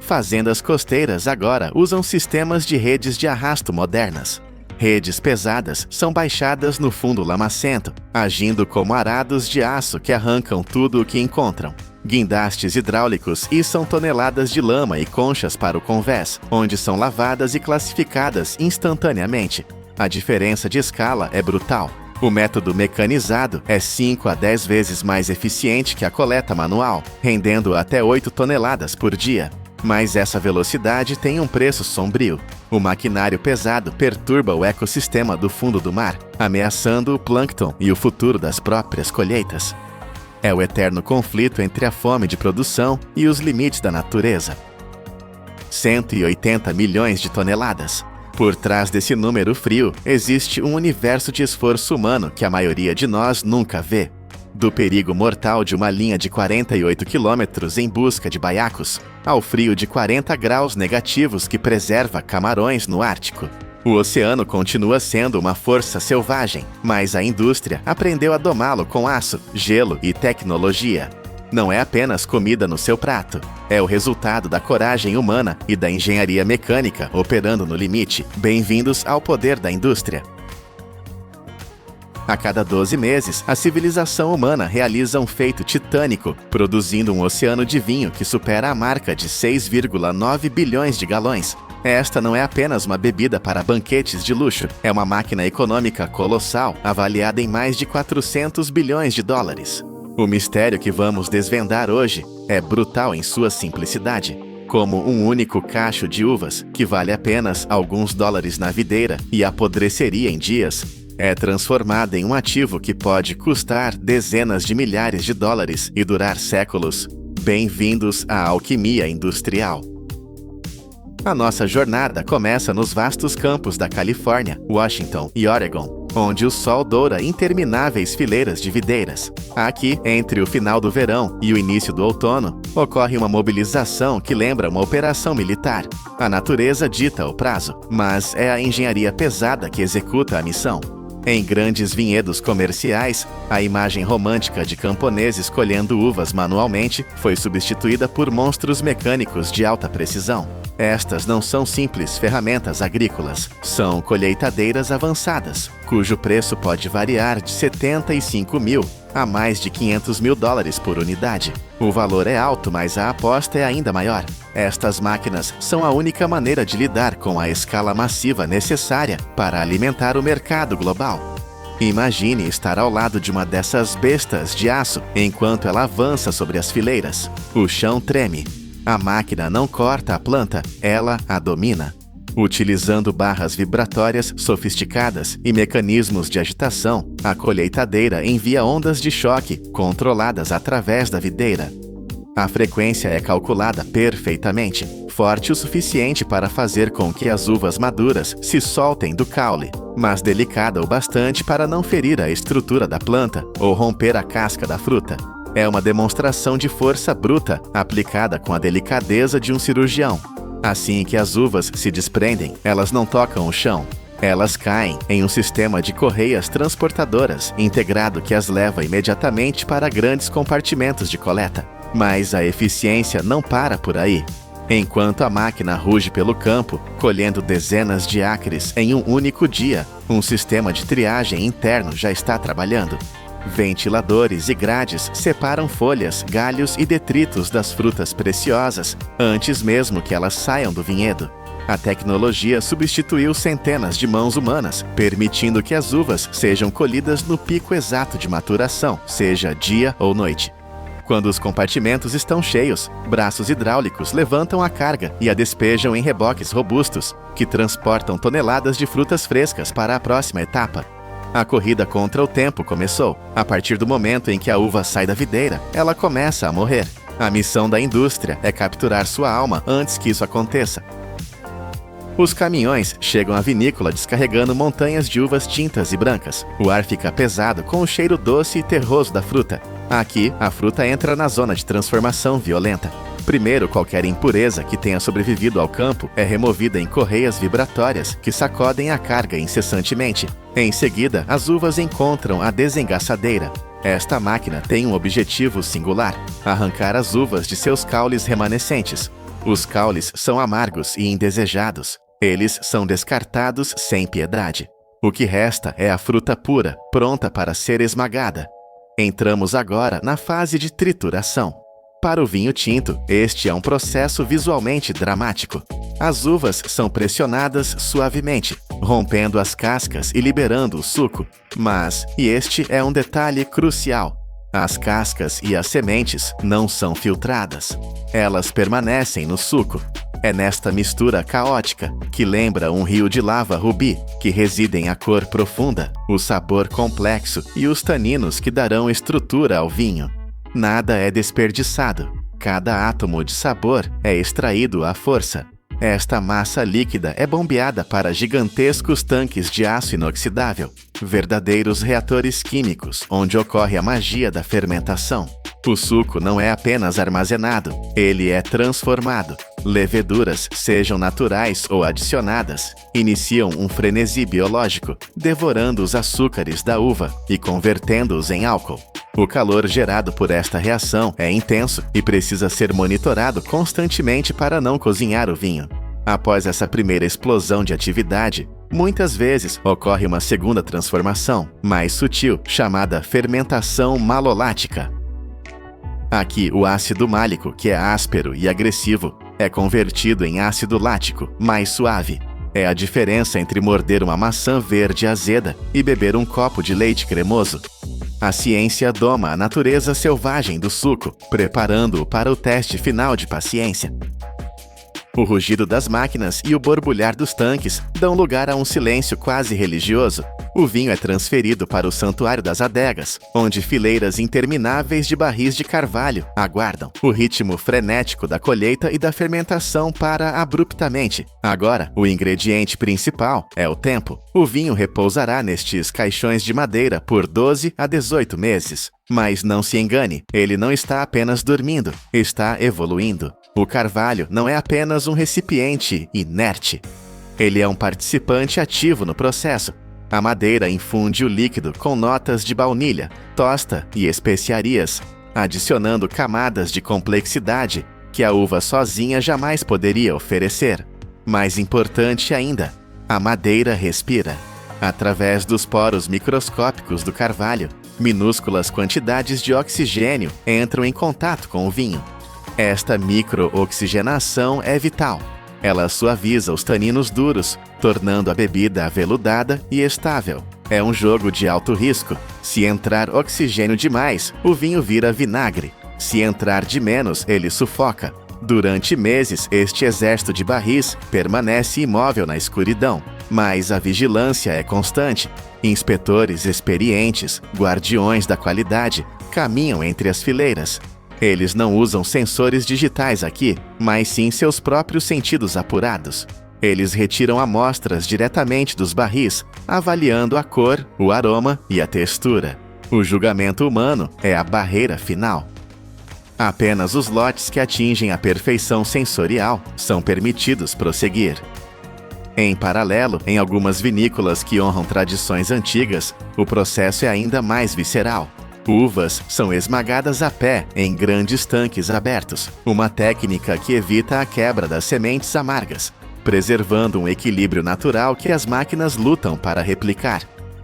Fazendas costeiras agora usam sistemas de redes de arrasto modernas. Redes pesadas são baixadas no fundo lamacento, agindo como arados de aço que arrancam tudo o que encontram. Guindastes hidráulicos içam toneladas de lama e conchas para o convés, onde são lavadas e classificadas instantaneamente. A diferença de escala é brutal. O método mecanizado é 5 a 10 vezes mais eficiente que a coleta manual, rendendo até 8 toneladas por dia. Mas essa velocidade tem um preço sombrio. O maquinário pesado perturba o ecossistema do fundo do mar, ameaçando o plâncton e o futuro das próprias colheitas. É o eterno conflito entre a fome de produção e os limites da natureza. 180 milhões de toneladas. Por trás desse número frio, existe um universo de esforço humano que a maioria de nós nunca vê. Do perigo mortal de uma linha de 48 quilômetros em busca de baiacos, ao frio de 40 graus negativos que preserva camarões no Ártico. O oceano continua sendo uma força selvagem, mas a indústria aprendeu a domá-lo com aço, gelo e tecnologia. Não é apenas comida no seu prato, é o resultado da coragem humana e da engenharia mecânica operando no limite. Bem-vindos ao poder da indústria. A cada 12 meses, a civilização humana realiza um feito titânico, produzindo um oceano de vinho que supera a marca de 6,9 bilhões de galões. Esta não é apenas uma bebida para banquetes de luxo, é uma máquina econômica colossal, avaliada em mais de 400 bilhões de dólares. O mistério que vamos desvendar hoje é brutal em sua simplicidade. Como um único cacho de uvas, que vale apenas alguns dólares na videira e apodreceria em dias, é transformada em um ativo que pode custar dezenas de milhares de dólares e durar séculos. Bem-vindos à alquimia industrial. A nossa jornada começa nos vastos campos da Califórnia, Washington e Oregon, onde o sol doura intermináveis fileiras de videiras. Aqui, entre o final do verão e o início do outono, ocorre uma mobilização que lembra uma operação militar. A natureza dita o prazo, mas é a engenharia pesada que executa a missão. Em grandes vinhedos comerciais, a imagem romântica de camponeses colhendo uvas manualmente foi substituída por monstros mecânicos de alta precisão. Estas não são simples ferramentas agrícolas, são colheitadeiras avançadas, cujo preço pode variar de 75 mil a mais de 500 mil dólares por unidade. O valor é alto, mas a aposta é ainda maior. Estas máquinas são a única maneira de lidar com a escala massiva necessária para alimentar o mercado global. Imagine estar ao lado de uma dessas bestas de aço enquanto ela avança sobre as fileiras. O chão treme. A máquina não corta a planta, ela a domina. Utilizando barras vibratórias sofisticadas e mecanismos de agitação, a colheitadeira envia ondas de choque controladas através da videira. A frequência é calculada perfeitamente, forte o suficiente para fazer com que as uvas maduras se soltem do caule, mas delicada o bastante para não ferir a estrutura da planta ou romper a casca da fruta. É uma demonstração de força bruta, aplicada com a delicadeza de um cirurgião. Assim que as uvas se desprendem, elas não tocam o chão. Elas caem em um sistema de correias transportadoras integrado que as leva imediatamente para grandes compartimentos de coleta. Mas a eficiência não para por aí. Enquanto a máquina ruge pelo campo, colhendo dezenas de acres em um único dia, um sistema de triagem interno já está trabalhando. Ventiladores e grades separam folhas, galhos e detritos das frutas preciosas antes mesmo que elas saiam do vinhedo. A tecnologia substituiu centenas de mãos humanas, permitindo que as uvas sejam colhidas no pico exato de maturação, seja dia ou noite. Quando os compartimentos estão cheios, braços hidráulicos levantam a carga e a despejam em reboques robustos, que transportam toneladas de frutas frescas para a próxima etapa. A corrida contra o tempo começou. A partir do momento em que a uva sai da videira, ela começa a morrer. A missão da indústria é capturar sua alma antes que isso aconteça. Os caminhões chegam à vinícola descarregando montanhas de uvas tintas e brancas. O ar fica pesado com o cheiro doce e terroso da fruta. Aqui, a fruta entra na zona de transformação violenta. Primeiro, qualquer impureza que tenha sobrevivido ao campo é removida em correias vibratórias que sacodem a carga incessantemente. Em seguida, as uvas encontram a desengaçadeira. Esta máquina tem um objetivo singular: arrancar as uvas de seus caules remanescentes. Os caules são amargos e indesejados. Eles são descartados sem piedade. O que resta é a fruta pura, pronta para ser esmagada. Entramos agora na fase de trituração. Para o vinho tinto, este é um processo visualmente dramático. As uvas são pressionadas suavemente, rompendo as cascas e liberando o suco. Mas, e este é um detalhe crucial, as cascas e as sementes não são filtradas. Elas permanecem no suco. É nesta mistura caótica, que lembra um rio de lava rubi, que residem a cor profunda, o sabor complexo e os taninos que darão estrutura ao vinho. Nada é desperdiçado. Cada átomo de sabor é extraído à força. Esta massa líquida é bombeada para gigantescos tanques de aço inoxidável, verdadeiros reatores químicos onde ocorre a magia da fermentação. O suco não é apenas armazenado, ele é transformado. Leveduras, sejam naturais ou adicionadas, iniciam um frenesi biológico, devorando os açúcares da uva e convertendo-os em álcool. O calor gerado por esta reação é intenso e precisa ser monitorado constantemente para não cozinhar o vinho. Após essa primeira explosão de atividade, muitas vezes ocorre uma segunda transformação, mais sutil, chamada fermentação malolática. Aqui, o ácido málico, que é áspero e agressivo, é convertido em ácido lático, mais suave. É a diferença entre morder uma maçã verde azeda e beber um copo de leite cremoso. A ciência doma a natureza selvagem do suco, preparando-o para o teste final de paciência. O rugido das máquinas e o borbulhar dos tanques dão lugar a um silêncio quase religioso. O vinho é transferido para o Santuário das Adegas, onde fileiras intermináveis de barris de carvalho aguardam. O ritmo frenético da colheita e da fermentação para abruptamente. Agora, o ingrediente principal é o tempo. O vinho repousará nestes caixões de madeira por 12 a 18 meses. Mas não se engane, ele não está apenas dormindo, está evoluindo. O carvalho não é apenas um recipiente inerte. Ele é um participante ativo no processo. A madeira infunde o líquido com notas de baunilha, tosta e especiarias, adicionando camadas de complexidade que a uva sozinha jamais poderia oferecer. Mais importante ainda, a madeira respira. Através dos poros microscópicos do carvalho, minúsculas quantidades de oxigênio entram em contato com o vinho. Esta micro-oxigenação é vital. Ela suaviza os taninos duros, tornando a bebida aveludada e estável. É um jogo de alto risco. Se entrar oxigênio demais, o vinho vira vinagre. Se entrar de menos, ele sufoca. Durante meses, este exército de barris permanece imóvel na escuridão. Mas a vigilância é constante. Inspetores experientes, guardiões da qualidade, caminham entre as fileiras. Eles não usam sensores digitais aqui, mas sim seus próprios sentidos apurados. Eles retiram amostras diretamente dos barris, avaliando a cor, o aroma e a textura. O julgamento humano é a barreira final. Apenas os lotes que atingem a perfeição sensorial são permitidos prosseguir. Em paralelo, em algumas vinícolas que honram tradições antigas, o processo é ainda mais visceral. Uvas são esmagadas a pé em grandes tanques abertos, uma técnica que evita a quebra das sementes amargas, preservando um equilíbrio natural que as máquinas lutam para replicar.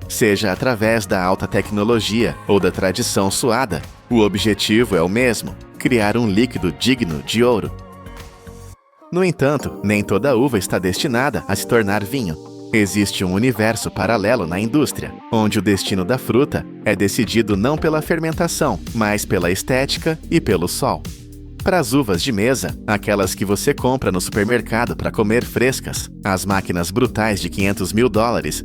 Seja através da alta tecnologia ou da tradição suada, o objetivo é o mesmo: criar um líquido digno de ouro. No entanto, nem toda uva está destinada a se tornar vinho. Existe um universo paralelo na indústria, onde o destino da fruta é decidido não pela fermentação, mas pela estética e pelo sol. Para as uvas de mesa, aquelas que você compra no supermercado para comer frescas, as máquinas brutais de $500 mil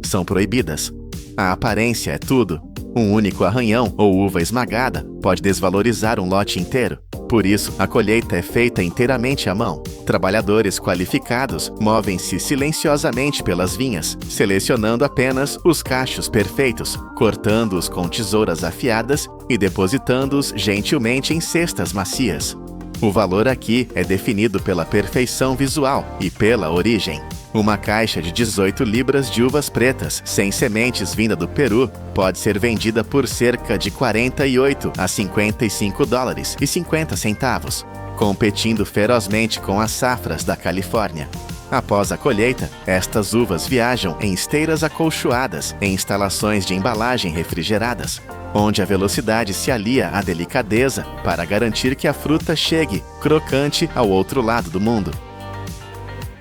são proibidas. A aparência é tudo. Um único arranhão ou uva esmagada pode desvalorizar um lote inteiro. Por isso, a colheita é feita inteiramente à mão. Trabalhadores qualificados movem-se silenciosamente pelas vinhas, selecionando apenas os cachos perfeitos, cortando-os com tesouras afiadas e depositando-os gentilmente em cestas macias. O valor aqui é definido pela perfeição visual e pela origem. Uma caixa de 18 libras de uvas pretas, sem sementes vinda do Peru, pode ser vendida por cerca de 48 a 55 dólares e 50 centavos, competindo ferozmente com as safras da Califórnia. Após a colheita, estas uvas viajam em esteiras acolchoadas em instalações de embalagem refrigeradas, onde a velocidade se alia à delicadeza para garantir que a fruta chegue crocante ao outro lado do mundo.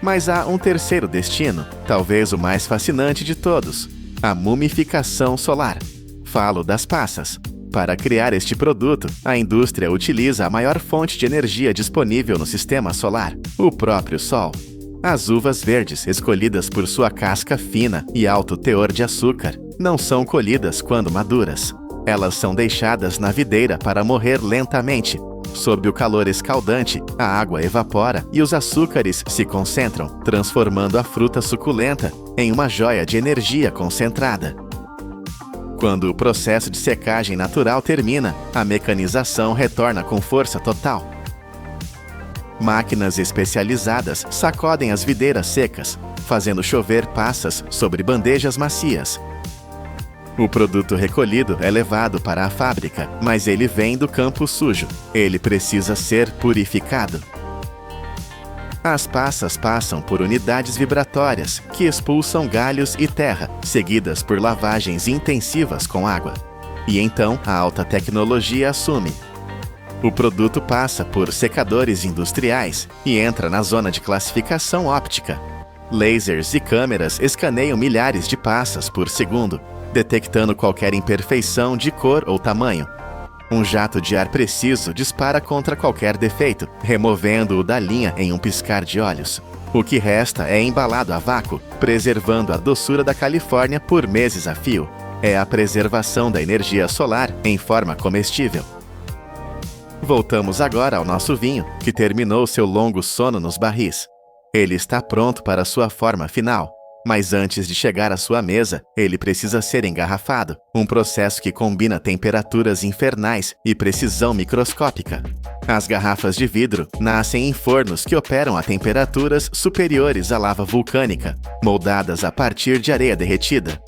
Mas há um terceiro destino, talvez o mais fascinante de todos: a mumificação solar. Falo das passas. Para criar este produto, a indústria utiliza a maior fonte de energia disponível no sistema solar, o próprio Sol. As uvas verdes, escolhidas por sua casca fina e alto teor de açúcar, não são colhidas quando maduras. Elas são deixadas na videira para morrer lentamente. Sob o calor escaldante, a água evapora e os açúcares se concentram, transformando a fruta suculenta em uma joia de energia concentrada. Quando o processo de secagem natural termina, a mecanização retorna com força total. Máquinas especializadas sacodem as videiras secas, fazendo chover passas sobre bandejas macias. O produto recolhido é levado para a fábrica, mas ele vem do campo sujo. Ele precisa ser purificado. As passas passam por unidades vibratórias que expulsam galhos e terra, seguidas por lavagens intensivas com água. E então a alta tecnologia assume. O produto passa por secadores industriais e entra na zona de classificação óptica. Lasers e câmeras escaneiam milhares de passas por segundo, detectando qualquer imperfeição de cor ou tamanho. Um jato de ar preciso dispara contra qualquer defeito, removendo-o da linha em um piscar de olhos. O que resta é embalado a vácuo, preservando a doçura da Califórnia por meses a fio. É a preservação da energia solar em forma comestível. Voltamos agora ao nosso vinho, que terminou seu longo sono nos barris. Ele está pronto para sua forma final. Mas antes de chegar à sua mesa, ele precisa ser engarrafado, um processo que combina temperaturas infernais e precisão microscópica. As garrafas de vidro nascem em fornos que operam a temperaturas superiores à lava vulcânica, moldadas a partir de areia derretida.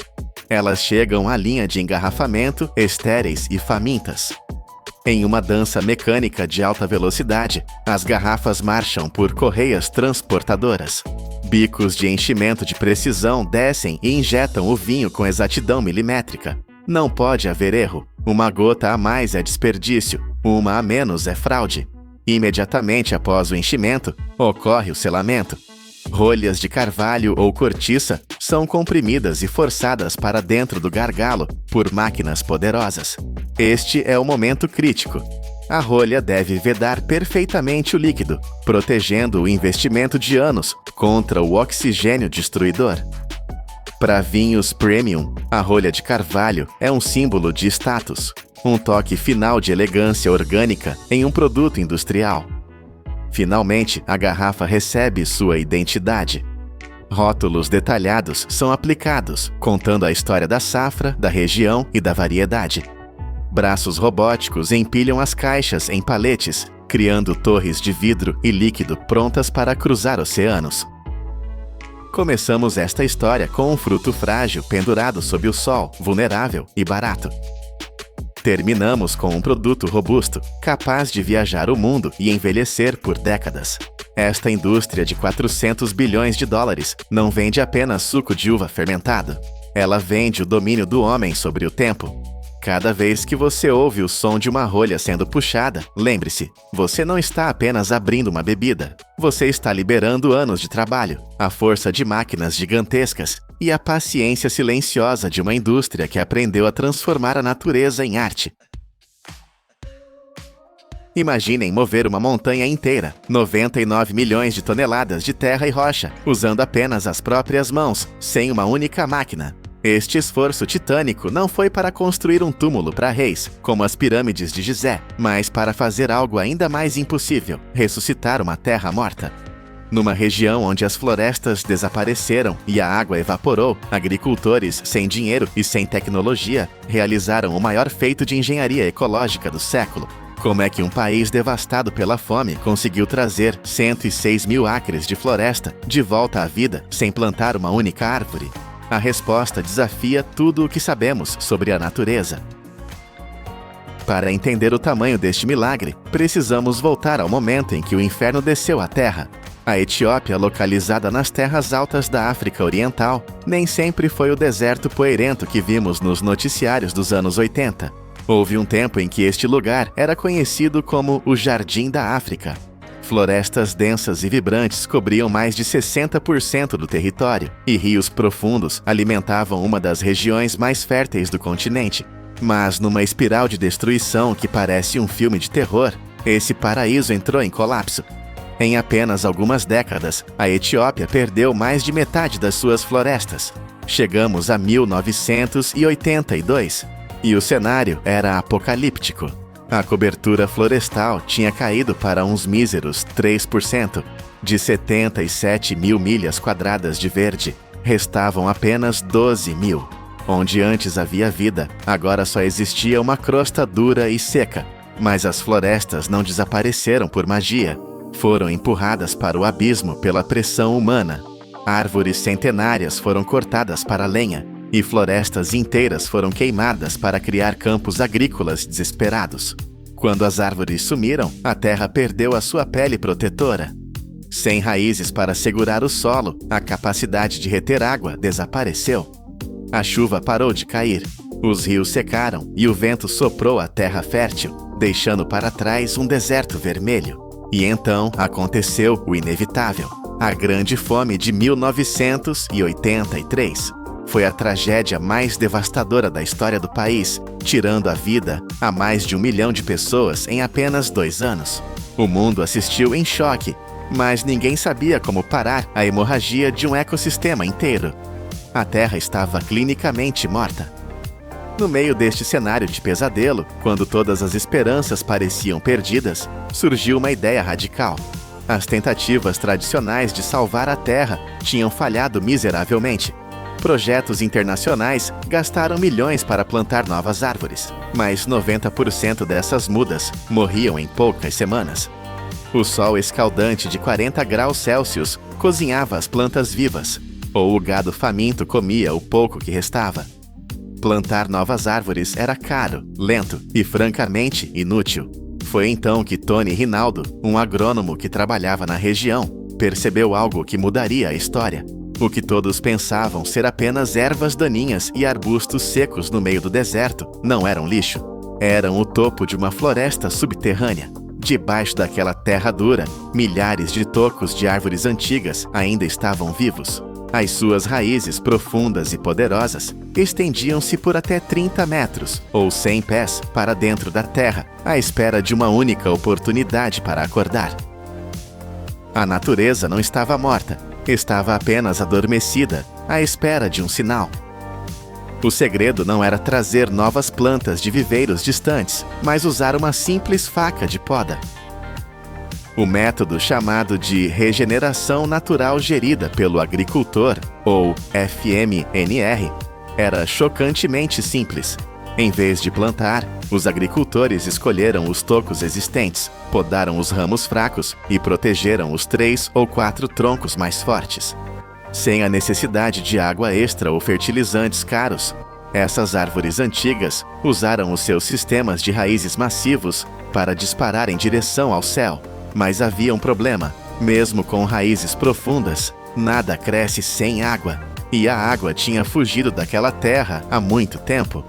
Elas chegam à linha de engarrafamento estéreis e famintas. Em uma dança mecânica de alta velocidade, as garrafas marcham por correias transportadoras. Bicos de enchimento de precisão descem e injetam o vinho com exatidão milimétrica. Não pode haver erro. Uma gota a mais é desperdício, uma a menos é fraude. Imediatamente após o enchimento, ocorre o selamento. Rolhas de carvalho ou cortiça são comprimidas e forçadas para dentro do gargalo por máquinas poderosas. Este é o momento crítico. A rolha deve vedar perfeitamente o líquido, protegendo o investimento de anos contra o oxigênio destruidor. Para vinhos premium, a rolha de carvalho é um símbolo de status, um toque final de elegância orgânica em um produto industrial. Finalmente, a garrafa recebe sua identidade. Rótulos detalhados são aplicados, contando a história da safra, da região e da variedade. Braços robóticos empilham as caixas em paletes, criando torres de vidro e líquido prontas para cruzar oceanos. Começamos esta história com um fruto frágil pendurado sob o sol, vulnerável e barato. Terminamos com um produto robusto, capaz de viajar o mundo e envelhecer por décadas. Esta indústria de 400 bilhões de dólares não vende apenas suco de uva fermentado. Ela vende o domínio do homem sobre o tempo. Cada vez que você ouve o som de uma rolha sendo puxada, lembre-se, você não está apenas abrindo uma bebida. Você está liberando anos de trabalho, a força de máquinas gigantescas e a paciência silenciosa de uma indústria que aprendeu a transformar a natureza em arte. Imaginem mover uma montanha inteira, 99 milhões de toneladas de terra e rocha, usando apenas as próprias mãos, sem uma única máquina. Este esforço titânico não foi para construir um túmulo para reis, como as pirâmides de Gizé, mas para fazer algo ainda mais impossível: ressuscitar uma terra morta. Numa região onde as florestas desapareceram e a água evaporou, agricultores sem dinheiro e sem tecnologia realizaram o maior feito de engenharia ecológica do século. Como é que um país devastado pela fome conseguiu trazer 106 mil acres de floresta de volta à vida sem plantar uma única árvore? A resposta desafia tudo o que sabemos sobre a natureza. Para entender o tamanho deste milagre, precisamos voltar ao momento em que o inferno desceu à Terra. A Etiópia, localizada nas terras altas da África Oriental, nem sempre foi o deserto poeirento que vimos nos noticiários dos anos 80. Houve um tempo em que este lugar era conhecido como o Jardim da África. Florestas densas e vibrantes cobriam mais de 60% do território, e rios profundos alimentavam uma das regiões mais férteis do continente. Mas numa espiral de destruição que parece um filme de terror, esse paraíso entrou em colapso. Em apenas algumas décadas, a Etiópia perdeu mais de metade das suas florestas. Chegamos a 1982, e o cenário era apocalíptico. A cobertura florestal tinha caído para uns míseros 3%. De 77 mil milhas quadradas de verde, restavam apenas 12 mil. Onde antes havia vida, agora só existia uma crosta dura e seca. Mas as florestas não desapareceram por magia. Foram empurradas para o abismo pela pressão humana. Árvores centenárias foram cortadas para lenha, e florestas inteiras foram queimadas para criar campos agrícolas desesperados. Quando as árvores sumiram, a terra perdeu a sua pele protetora. Sem raízes para segurar o solo, a capacidade de reter água desapareceu. A chuva parou de cair, os rios secaram e o vento soprou a terra fértil, deixando para trás um deserto vermelho. E então aconteceu o inevitável: a Grande Fome de 1983. Foi a tragédia mais devastadora da história do país, tirando a vida a mais de 1 milhão de pessoas em apenas 2 anos. O mundo assistiu em choque, mas ninguém sabia como parar a hemorragia de um ecossistema inteiro. A Terra estava clinicamente morta. No meio deste cenário de pesadelo, quando todas as esperanças pareciam perdidas, surgiu uma ideia radical. As tentativas tradicionais de salvar a Terra tinham falhado miseravelmente. Projetos internacionais gastaram milhões para plantar novas árvores, mas 90% dessas mudas morriam em poucas semanas. O sol escaldante de 40 graus Celsius cozinhava as plantas vivas, ou o gado faminto comia o pouco que restava. Plantar novas árvores era caro, lento e francamente inútil. Foi então que Tony Rinaldo, um agrônomo que trabalhava na região, percebeu algo que mudaria a história. O que todos pensavam ser apenas ervas daninhas e arbustos secos no meio do deserto não eram lixo. Eram o topo de uma floresta subterrânea. Debaixo daquela terra dura, milhares de tocos de árvores antigas ainda estavam vivos. As suas raízes profundas e poderosas estendiam-se por até 30 metros, ou 100 pés, para dentro da terra, à espera de uma única oportunidade para acordar. A natureza não estava morta. Estava apenas adormecida, à espera de um sinal. O segredo não era trazer novas plantas de viveiros distantes, mas usar uma simples faca de poda. O método chamado de regeneração natural gerida pelo agricultor, ou FMNR, era chocantemente simples. Em vez de plantar, os agricultores escolheram os tocos existentes, podaram os ramos fracos e protegeram os 3 ou 4 troncos mais fortes. Sem a necessidade de água extra ou fertilizantes caros, essas árvores antigas usaram os seus sistemas de raízes massivos para disparar em direção ao céu. Mas havia um problema: mesmo com raízes profundas, nada cresce sem água, e a água tinha fugido daquela terra há muito tempo.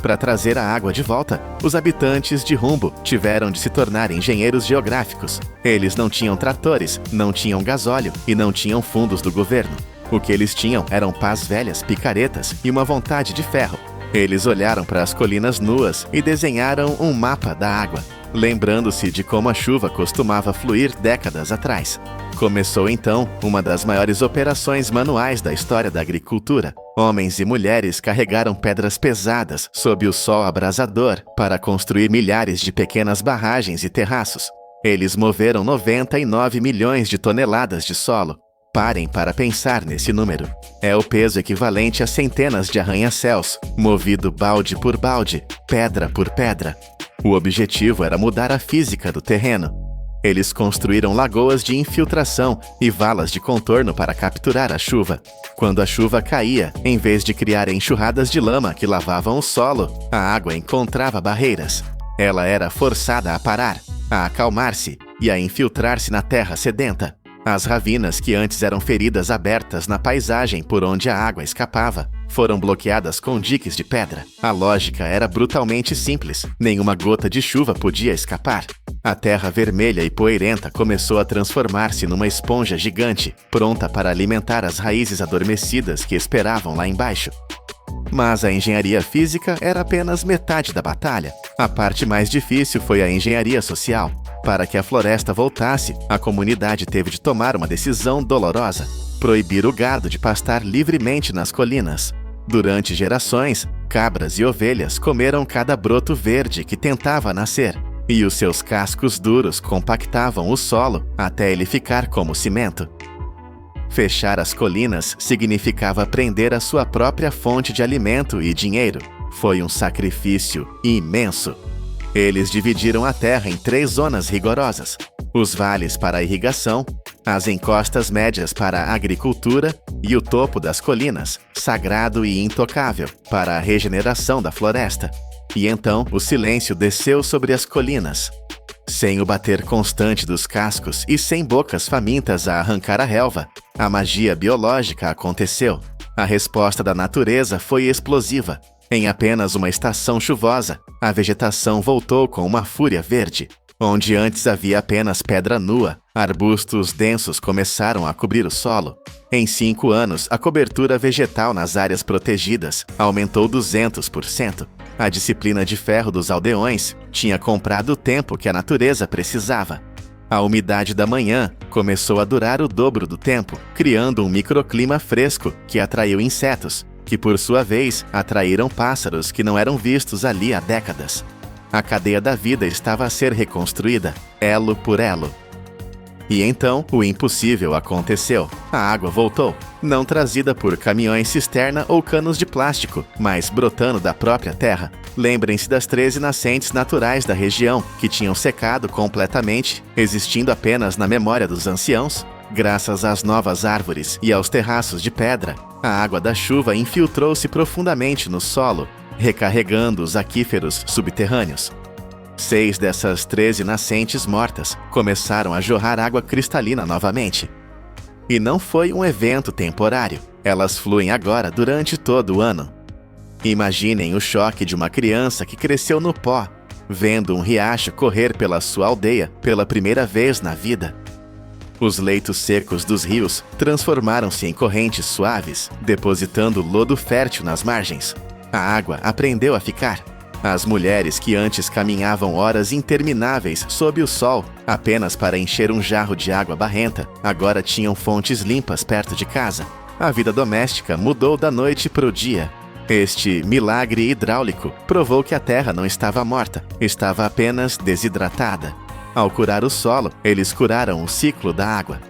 Para trazer a água de volta, os habitantes de Humbo tiveram de se tornar engenheiros geográficos. Eles não tinham tratores, não tinham gasóleo e não tinham fundos do governo. O que eles tinham eram pás velhas, picaretas e uma vontade de ferro. Eles olharam para as colinas nuas e desenharam um mapa da água, lembrando-se de como a chuva costumava fluir décadas atrás. Começou então uma das maiores operações manuais da história da agricultura. Homens e mulheres carregaram pedras pesadas sob o sol abrasador para construir milhares de pequenas barragens e terraços. Eles moveram 99 milhões de toneladas de solo. Parem para pensar nesse número. É o peso equivalente a centenas de arranha-céus, movido balde por balde, pedra por pedra. O objetivo era mudar a física do terreno. Eles construíram lagoas de infiltração e valas de contorno para capturar a chuva. Quando a chuva caía, em vez de criar enxurradas de lama que lavavam o solo, a água encontrava barreiras. Ela era forçada a parar, a acalmar-se e a infiltrar-se na terra sedenta. As ravinas que antes eram feridas abertas na paisagem por onde a água escapava, foram bloqueadas com diques de pedra. A lógica era brutalmente simples. Nenhuma gota de chuva podia escapar. A terra vermelha e poeirenta começou a transformar-se numa esponja gigante, pronta para alimentar as raízes adormecidas que esperavam lá embaixo. Mas a engenharia física era apenas metade da batalha. A parte mais difícil foi a engenharia social. Para que a floresta voltasse, a comunidade teve de tomar uma decisão dolorosa: proibir o gado de pastar livremente nas colinas. Durante gerações, cabras e ovelhas comeram cada broto verde que tentava nascer, e os seus cascos duros compactavam o solo até ele ficar como cimento. Fechar as colinas significava prender a sua própria fonte de alimento e dinheiro. Foi um sacrifício imenso. Eles dividiram a terra em 3 zonas rigorosas: os vales para a irrigação, as encostas médias para a agricultura e o topo das colinas, sagrado e intocável, para a regeneração da floresta. E então o silêncio desceu sobre as colinas. Sem o bater constante dos cascos e sem bocas famintas a arrancar a relva, a magia biológica aconteceu. A resposta da natureza foi explosiva. Em apenas uma estação chuvosa, a vegetação voltou com uma fúria verde. Onde antes havia apenas pedra nua, arbustos densos começaram a cobrir o solo. Em 5 anos, a cobertura vegetal nas áreas protegidas aumentou 200%. A disciplina de ferro dos aldeões tinha comprado o tempo que a natureza precisava. A umidade da manhã começou a durar o dobro do tempo, criando um microclima fresco que atraiu insetos, que por sua vez atraíram pássaros que não eram vistos ali há décadas. A cadeia da vida estava a ser reconstruída, elo por elo. E então, o impossível aconteceu. A água voltou, não trazida por caminhões-cisterna ou canos de plástico, mas brotando da própria terra. Lembrem-se das 13 nascentes naturais da região, que tinham secado completamente, existindo apenas na memória dos anciãos. Graças às novas árvores e aos terraços de pedra, a água da chuva infiltrou-se profundamente no solo, recarregando os aquíferos subterrâneos. 6 dessas 13 nascentes mortas começaram a jorrar água cristalina novamente. E não foi um evento temporário. Elas fluem agora durante todo o ano. Imaginem o choque de uma criança que cresceu no pó, vendo um riacho correr pela sua aldeia pela primeira vez na vida. Os leitos secos dos rios transformaram-se em correntes suaves, depositando lodo fértil nas margens. A água aprendeu a ficar. As mulheres que antes caminhavam horas intermináveis sob o sol apenas para encher um jarro de água barrenta, agora tinham fontes limpas perto de casa. A vida doméstica mudou da noite para o dia. Este milagre hidráulico provou que a terra não estava morta, estava apenas desidratada. Ao curar o solo, eles curaram o ciclo da água.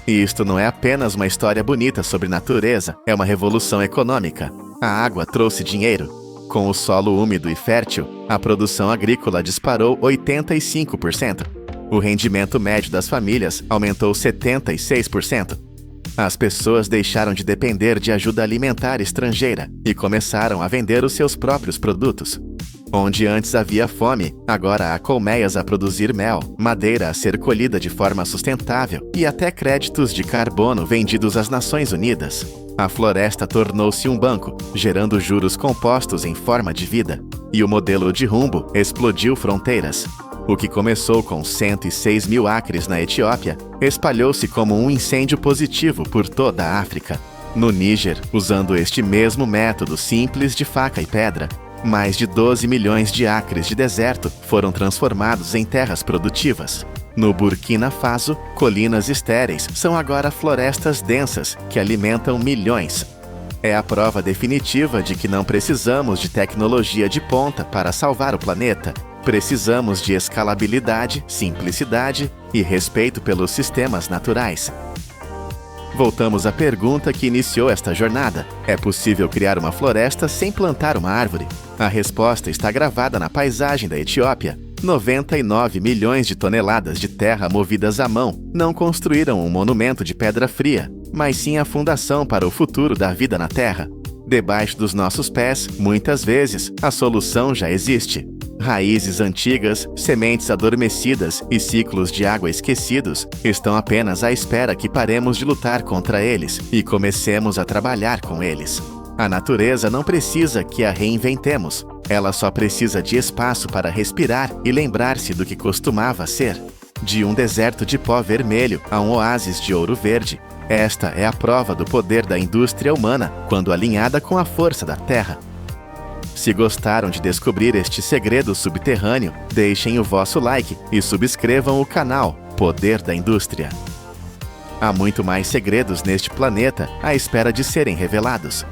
E isto não é apenas uma história bonita sobre natureza, é uma revolução econômica. A água trouxe dinheiro. Com o solo úmido e fértil, a produção agrícola disparou 85%. O rendimento médio das famílias aumentou 76%. As pessoas deixaram de depender de ajuda alimentar estrangeira e começaram a vender os seus próprios produtos. Onde antes havia fome, agora há colmeias a produzir mel, madeira a ser colhida de forma sustentável e até créditos de carbono vendidos às Nações Unidas. A floresta tornou-se um banco, gerando juros compostos em forma de vida. E o modelo de rumbo explodiu fronteiras. O que começou com 106 mil acres na Etiópia, espalhou-se como um incêndio positivo por toda a África. No Níger, usando este mesmo método simples de faca e pedra, mais de 12 milhões de acres de deserto foram transformados em terras produtivas. No Burkina Faso, colinas estéreis são agora florestas densas que alimentam milhões. É a prova definitiva de que não precisamos de tecnologia de ponta para salvar o planeta. Precisamos de escalabilidade, simplicidade e respeito pelos sistemas naturais. Voltamos à pergunta que iniciou esta jornada: é possível criar uma floresta sem plantar uma árvore? A resposta está gravada na paisagem da Etiópia. 99 milhões de toneladas de terra movidas à mão não construíram um monumento de pedra fria, mas sim a fundação para o futuro da vida na Terra. Debaixo dos nossos pés, muitas vezes, a solução já existe. Raízes antigas, sementes adormecidas e ciclos de água esquecidos estão apenas à espera que paremos de lutar contra eles e comecemos a trabalhar com eles. A natureza não precisa que a reinventemos, ela só precisa de espaço para respirar e lembrar-se do que costumava ser. De um deserto de pó vermelho a um oásis de ouro verde, esta é a prova do poder da indústria humana quando alinhada com a força da terra. Se gostaram de descobrir este segredo subterrâneo, deixem o vosso like e subscrevam o canal Poder da Indústria. Há muito mais segredos neste planeta à espera de serem revelados.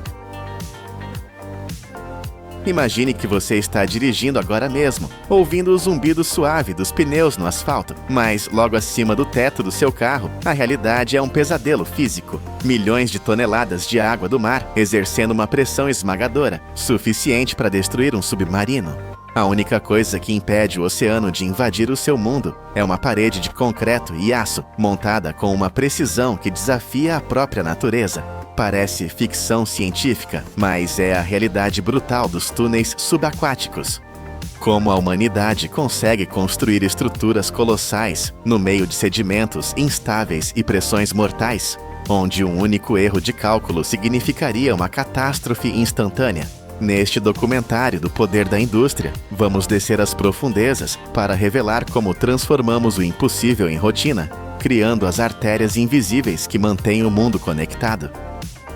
Imagine que você está dirigindo agora mesmo, ouvindo o zumbido suave dos pneus no asfalto, mas logo acima do teto do seu carro, a realidade é um pesadelo físico. Milhões de toneladas de água do mar exercendo uma pressão esmagadora, suficiente para destruir um submarino. A única coisa que impede o oceano de invadir o seu mundo é uma parede de concreto e aço, montada com uma precisão que desafia a própria natureza. Parece ficção científica, mas é a realidade brutal dos túneis subaquáticos. Como a humanidade consegue construir estruturas colossais no meio de sedimentos instáveis e pressões mortais, onde um único erro de cálculo significaria uma catástrofe instantânea. Neste documentário do Poder da Indústria, vamos descer às profundezas para revelar como transformamos o impossível em rotina, criando as artérias invisíveis que mantêm o mundo conectado.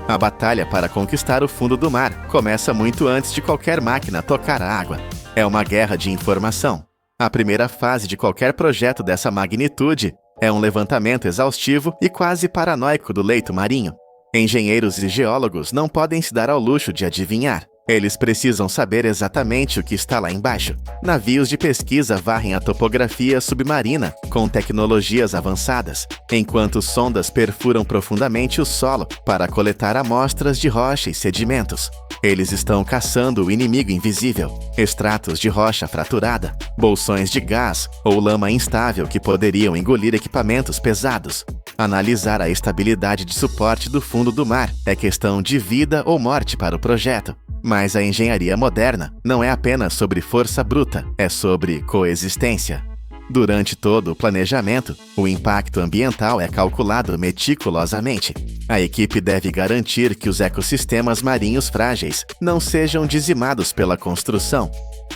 A batalha para conquistar o fundo do mar começa muito antes de qualquer máquina tocar a água. É uma guerra de informação. A primeira fase de qualquer projeto dessa magnitude é um levantamento exaustivo e quase paranoico do leito marinho. Engenheiros e geólogos não podem se dar ao luxo de adivinhar. Eles precisam saber exatamente o que está lá embaixo. Navios de pesquisa varrem a topografia submarina com tecnologias avançadas, enquanto sondas perfuram profundamente o solo para coletar amostras de rocha e sedimentos. Eles estão caçando o inimigo invisível, extratos de rocha fraturada, bolsões de gás ou lama instável que poderiam engolir equipamentos pesados. Analisar a estabilidade de suporte do fundo do mar é questão de vida ou morte para o projeto. Mas a engenharia moderna não é apenas sobre força bruta, é sobre coexistência. Durante todo o planejamento, o impacto ambiental é calculado meticulosamente. A equipe deve garantir que os ecossistemas marinhos frágeis não sejam dizimados pela construção.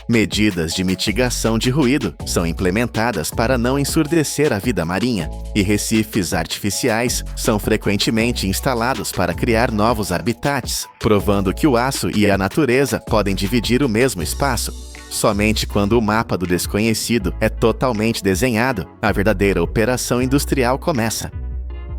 Medidas de mitigação de ruído são implementadas para não ensurdecer a vida marinha, e recifes artificiais são frequentemente instalados para criar novos habitats, provando que o aço e a natureza podem dividir o mesmo espaço. Somente quando o mapa do desconhecido é totalmente desenhado, a verdadeira operação industrial começa.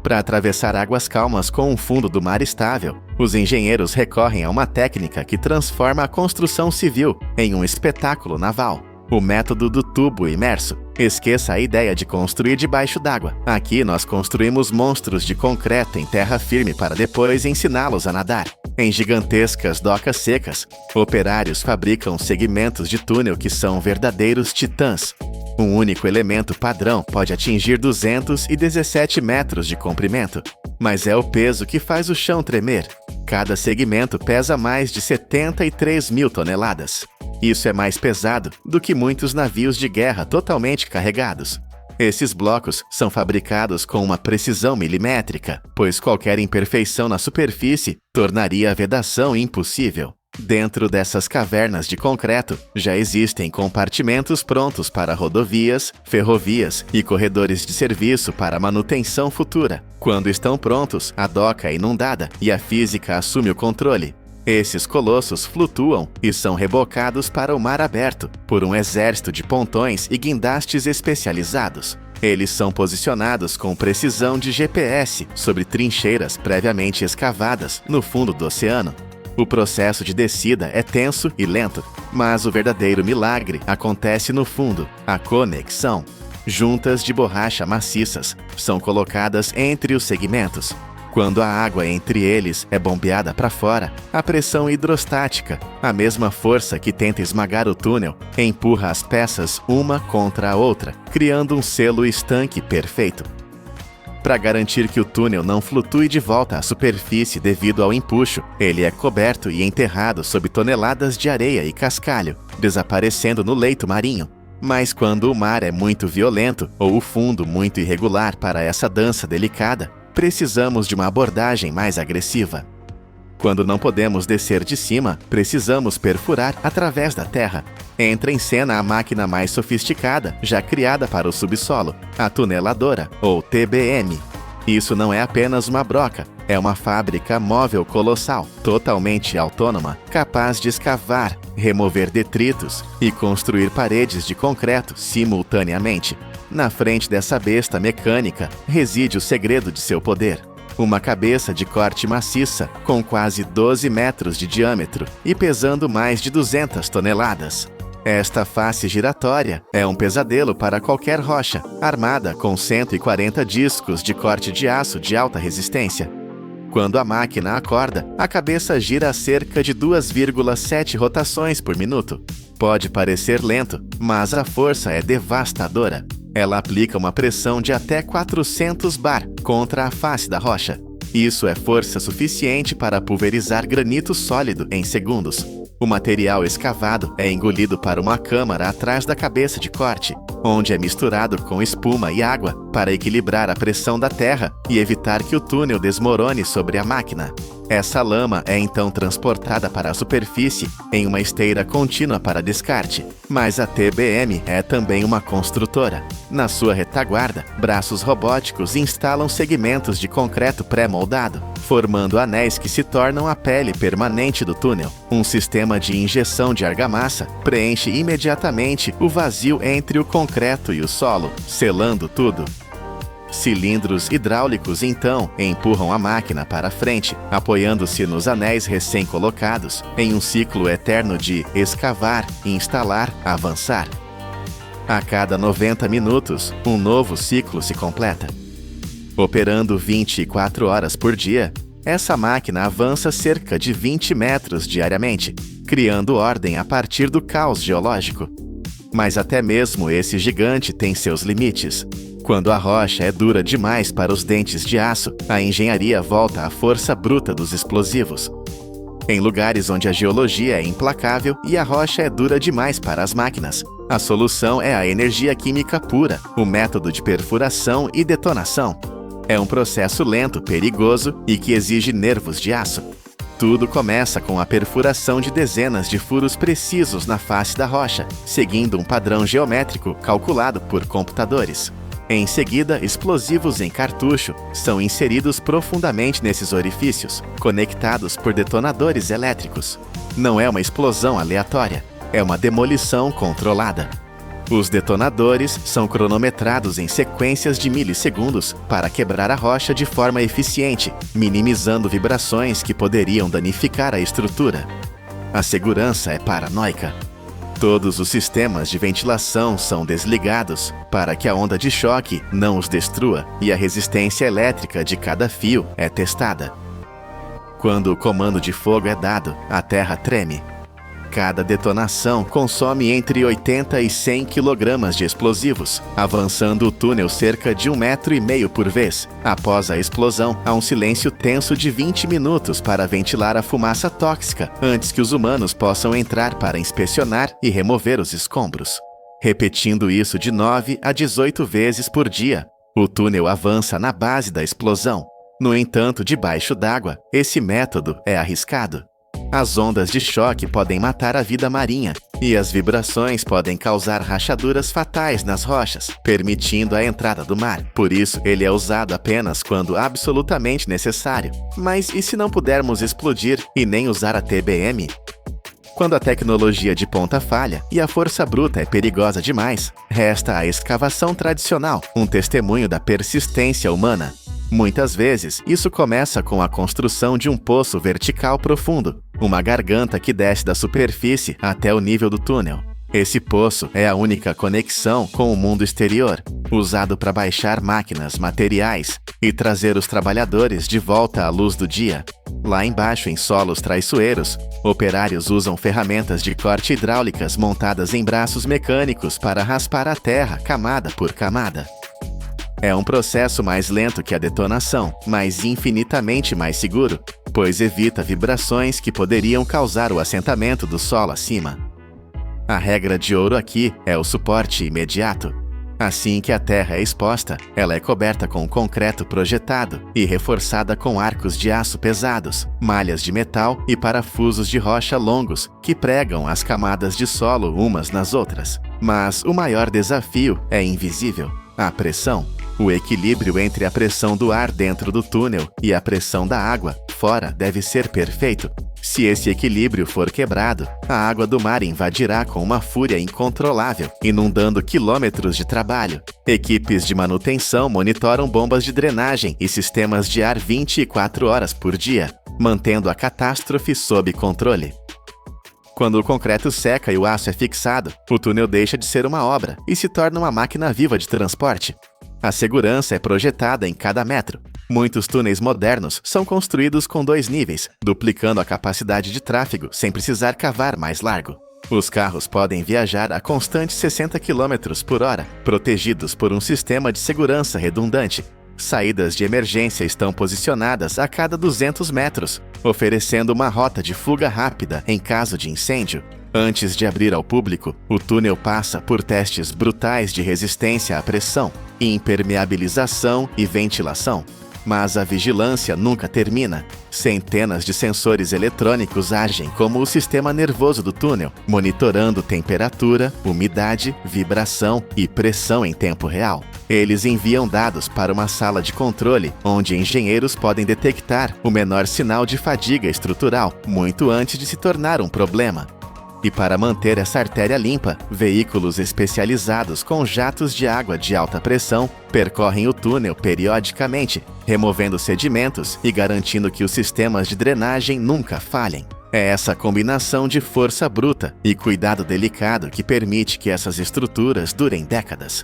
Para atravessar águas calmas com um fundo do mar estável, os engenheiros recorrem a uma técnica que transforma a construção civil em um espetáculo naval: o método do tubo imerso. Esqueça a ideia de construir debaixo d'água. Aqui nós construímos monstros de concreto em terra firme para depois ensiná-los a nadar. Em gigantescas docas secas, operários fabricam segmentos de túnel que são verdadeiros titãs. Um único elemento padrão pode atingir 217 metros de comprimento, mas é o peso que faz o chão tremer. Cada segmento pesa mais de 73 mil toneladas. Isso é mais pesado do que muitos navios de guerra totalmente carregados. Esses blocos são fabricados com uma precisão milimétrica, pois qualquer imperfeição na superfície tornaria a vedação impossível. Dentro dessas cavernas de concreto, já existem compartimentos prontos para rodovias, ferrovias e corredores de serviço para manutenção futura. Quando estão prontos, a doca é inundada e a física assume o controle. Esses colossos flutuam e são rebocados para o mar aberto por um exército de pontões e guindastes especializados. Eles são posicionados com precisão de GPS sobre trincheiras previamente escavadas no fundo do oceano. O processo de descida é tenso e lento, mas o verdadeiro milagre acontece no fundo: a conexão. Juntas de borracha maciças são colocadas entre os segmentos. Quando a água entre eles é bombeada para fora, a pressão hidrostática, a mesma força que tenta esmagar o túnel, empurra as peças uma contra a outra, criando um selo estanque perfeito. Para garantir que o túnel não flutue de volta à superfície devido ao empuxo, ele é coberto e enterrado sob toneladas de areia e cascalho, desaparecendo no leito marinho. Mas quando o mar é muito violento ou o fundo muito irregular para essa dança delicada, precisamos de uma abordagem mais agressiva. Quando não podemos descer de cima, precisamos perfurar através da terra. Entra em cena a máquina mais sofisticada, já criada para o subsolo, a tuneladora, ou TBM. Isso não é apenas uma broca, é uma fábrica móvel colossal, totalmente autônoma, capaz de escavar, remover detritos e construir paredes de concreto simultaneamente. Na frente dessa besta mecânica reside o segredo de seu poder. Uma cabeça de corte maciça, com quase 12 metros de diâmetro e pesando mais de 200 toneladas. Esta face giratória é um pesadelo para qualquer rocha, armada com 140 discos de corte de aço de alta resistência. Quando a máquina acorda, a cabeça gira a cerca de 2,7 rotações por minuto. Pode parecer lento, mas a força é devastadora. Ela aplica uma pressão de até 400 bar contra a face da rocha. Isso é força suficiente para pulverizar granito sólido em segundos. O material escavado é engolido para uma câmara atrás da cabeça de corte, onde é misturado com espuma e água para equilibrar a pressão da terra e evitar que o túnel desmorone sobre a máquina. Essa lama é então transportada para a superfície em uma esteira contínua para descarte, mas a TBM é também uma construtora. Na sua retaguarda, braços robóticos instalam segmentos de concreto pré-moldado, formando anéis que se tornam a pele permanente do túnel. Um sistema de injeção de argamassa preenche imediatamente o vazio entre o concreto e o solo, selando tudo. Cilindros hidráulicos, então, empurram a máquina para frente, apoiando-se nos anéis recém-colocados, em um ciclo eterno de escavar, instalar, avançar. A cada 90 minutos, um novo ciclo se completa. Operando 24 horas por dia, essa máquina avança cerca de 20 metros diariamente, criando ordem a partir do caos geológico. Mas até mesmo esse gigante tem seus limites. Quando a rocha é dura demais para os dentes de aço, a engenharia volta à força bruta dos explosivos. Em lugares onde a geologia é implacável e a rocha é dura demais para as máquinas, a solução é a energia química pura, o método de perfuração e detonação. É um processo lento, perigoso e que exige nervos de aço. Tudo começa com a perfuração de dezenas de furos precisos na face da rocha, seguindo um padrão geométrico calculado por computadores. Em seguida, explosivos em cartucho são inseridos profundamente nesses orifícios, conectados por detonadores elétricos. Não é uma explosão aleatória, é uma demolição controlada. Os detonadores são cronometrados em sequências de milissegundos para quebrar a rocha de forma eficiente, minimizando vibrações que poderiam danificar a estrutura. A segurança é paranoica. Todos os sistemas de ventilação são desligados para que a onda de choque não os destrua e a resistência elétrica de cada fio é testada. Quando o comando de fogo é dado, a terra treme. Cada detonação consome entre 80 e 100 kg de explosivos, avançando o túnel cerca de 1,5 metro por vez. Após a explosão, há um silêncio tenso de 20 minutos para ventilar a fumaça tóxica, antes que os humanos possam entrar para inspecionar e remover os escombros. Repetindo isso de 9 a 18 vezes por dia, o túnel avança na base da explosão. No entanto, debaixo d'água, esse método é arriscado. As ondas de choque podem matar a vida marinha e as vibrações podem causar rachaduras fatais nas rochas, permitindo a entrada do mar. Por isso, ele é usado apenas quando absolutamente necessário. Mas e se não pudermos explodir e nem usar a TBM? Quando a tecnologia de ponta falha e a força bruta é perigosa demais, resta a escavação tradicional, um testemunho da persistência humana. Muitas vezes, isso começa com a construção de um poço vertical profundo, uma garganta que desce da superfície até o nível do túnel. Esse poço é a única conexão com o mundo exterior. usado para baixar máquinas, materiais e trazer os trabalhadores de volta à luz do dia. Lá embaixo, em solos traiçoeiros, operários usam ferramentas de corte hidráulicas montadas em braços mecânicos para raspar a terra camada por camada. É um processo mais lento que a detonação, mas infinitamente mais seguro, pois evita vibrações que poderiam causar o assentamento do solo acima. A regra de ouro aqui é o suporte imediato. Assim que a terra é exposta, ela é coberta com concreto projetado e reforçada com arcos de aço pesados, malhas de metal e parafusos de rocha longos que pregam as camadas de solo umas nas outras. Mas o maior desafio é invisível: a pressão. O equilíbrio entre a pressão do ar dentro do túnel e a pressão da água fora deve ser perfeito. Se esse equilíbrio for quebrado, a água do mar invadirá com uma fúria incontrolável, inundando quilômetros de trabalho. Equipes de manutenção monitoram bombas de drenagem e sistemas de ar 24 horas por dia, mantendo a catástrofe sob controle. Quando o concreto seca e o aço é fixado, o túnel deixa de ser uma obra e se torna uma máquina viva de transporte. A segurança é projetada em cada metro. Muitos túneis modernos são construídos com 2 níveis, duplicando a capacidade de tráfego sem precisar cavar mais largo. Os carros podem viajar a constantes 60 km por hora, protegidos por um sistema de segurança redundante. Saídas de emergência estão posicionadas a cada 200 metros, oferecendo uma rota de fuga rápida em caso de incêndio. Antes de abrir ao público, o túnel passa por testes brutais de resistência à pressão, impermeabilização e ventilação. Mas a vigilância nunca termina. Centenas de sensores eletrônicos agem como o sistema nervoso do túnel, monitorando temperatura, umidade, vibração e pressão em tempo real. Eles enviam dados para uma sala de controle, onde engenheiros podem detectar o menor sinal de fadiga estrutural, muito antes de se tornar um problema. E para manter essa artéria limpa, veículos especializados com jatos de água de alta pressão percorrem o túnel periodicamente, removendo sedimentos e garantindo que os sistemas de drenagem nunca falhem. É essa combinação de força bruta e cuidado delicado que permite que essas estruturas durem décadas.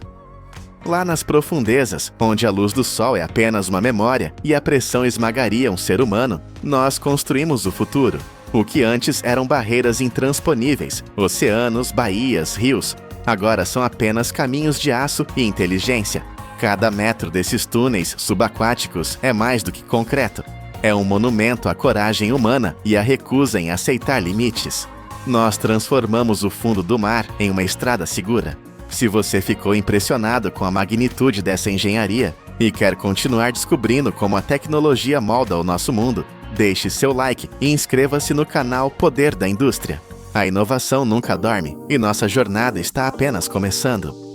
Lá nas profundezas, onde a luz do sol é apenas uma memória e a pressão esmagaria um ser humano, nós construímos o futuro. O que antes eram barreiras intransponíveis, oceanos, baías, rios, agora são apenas caminhos de aço e inteligência. Cada metro desses túneis subaquáticos é mais do que concreto. É um monumento à coragem humana e à recusa em aceitar limites. Nós transformamos o fundo do mar em uma estrada segura. Se você ficou impressionado com a magnitude dessa engenharia e quer continuar descobrindo como a tecnologia molda o nosso mundo, deixe seu like e inscreva-se no canal Poder da Indústria. A inovação nunca dorme e nossa jornada está apenas começando.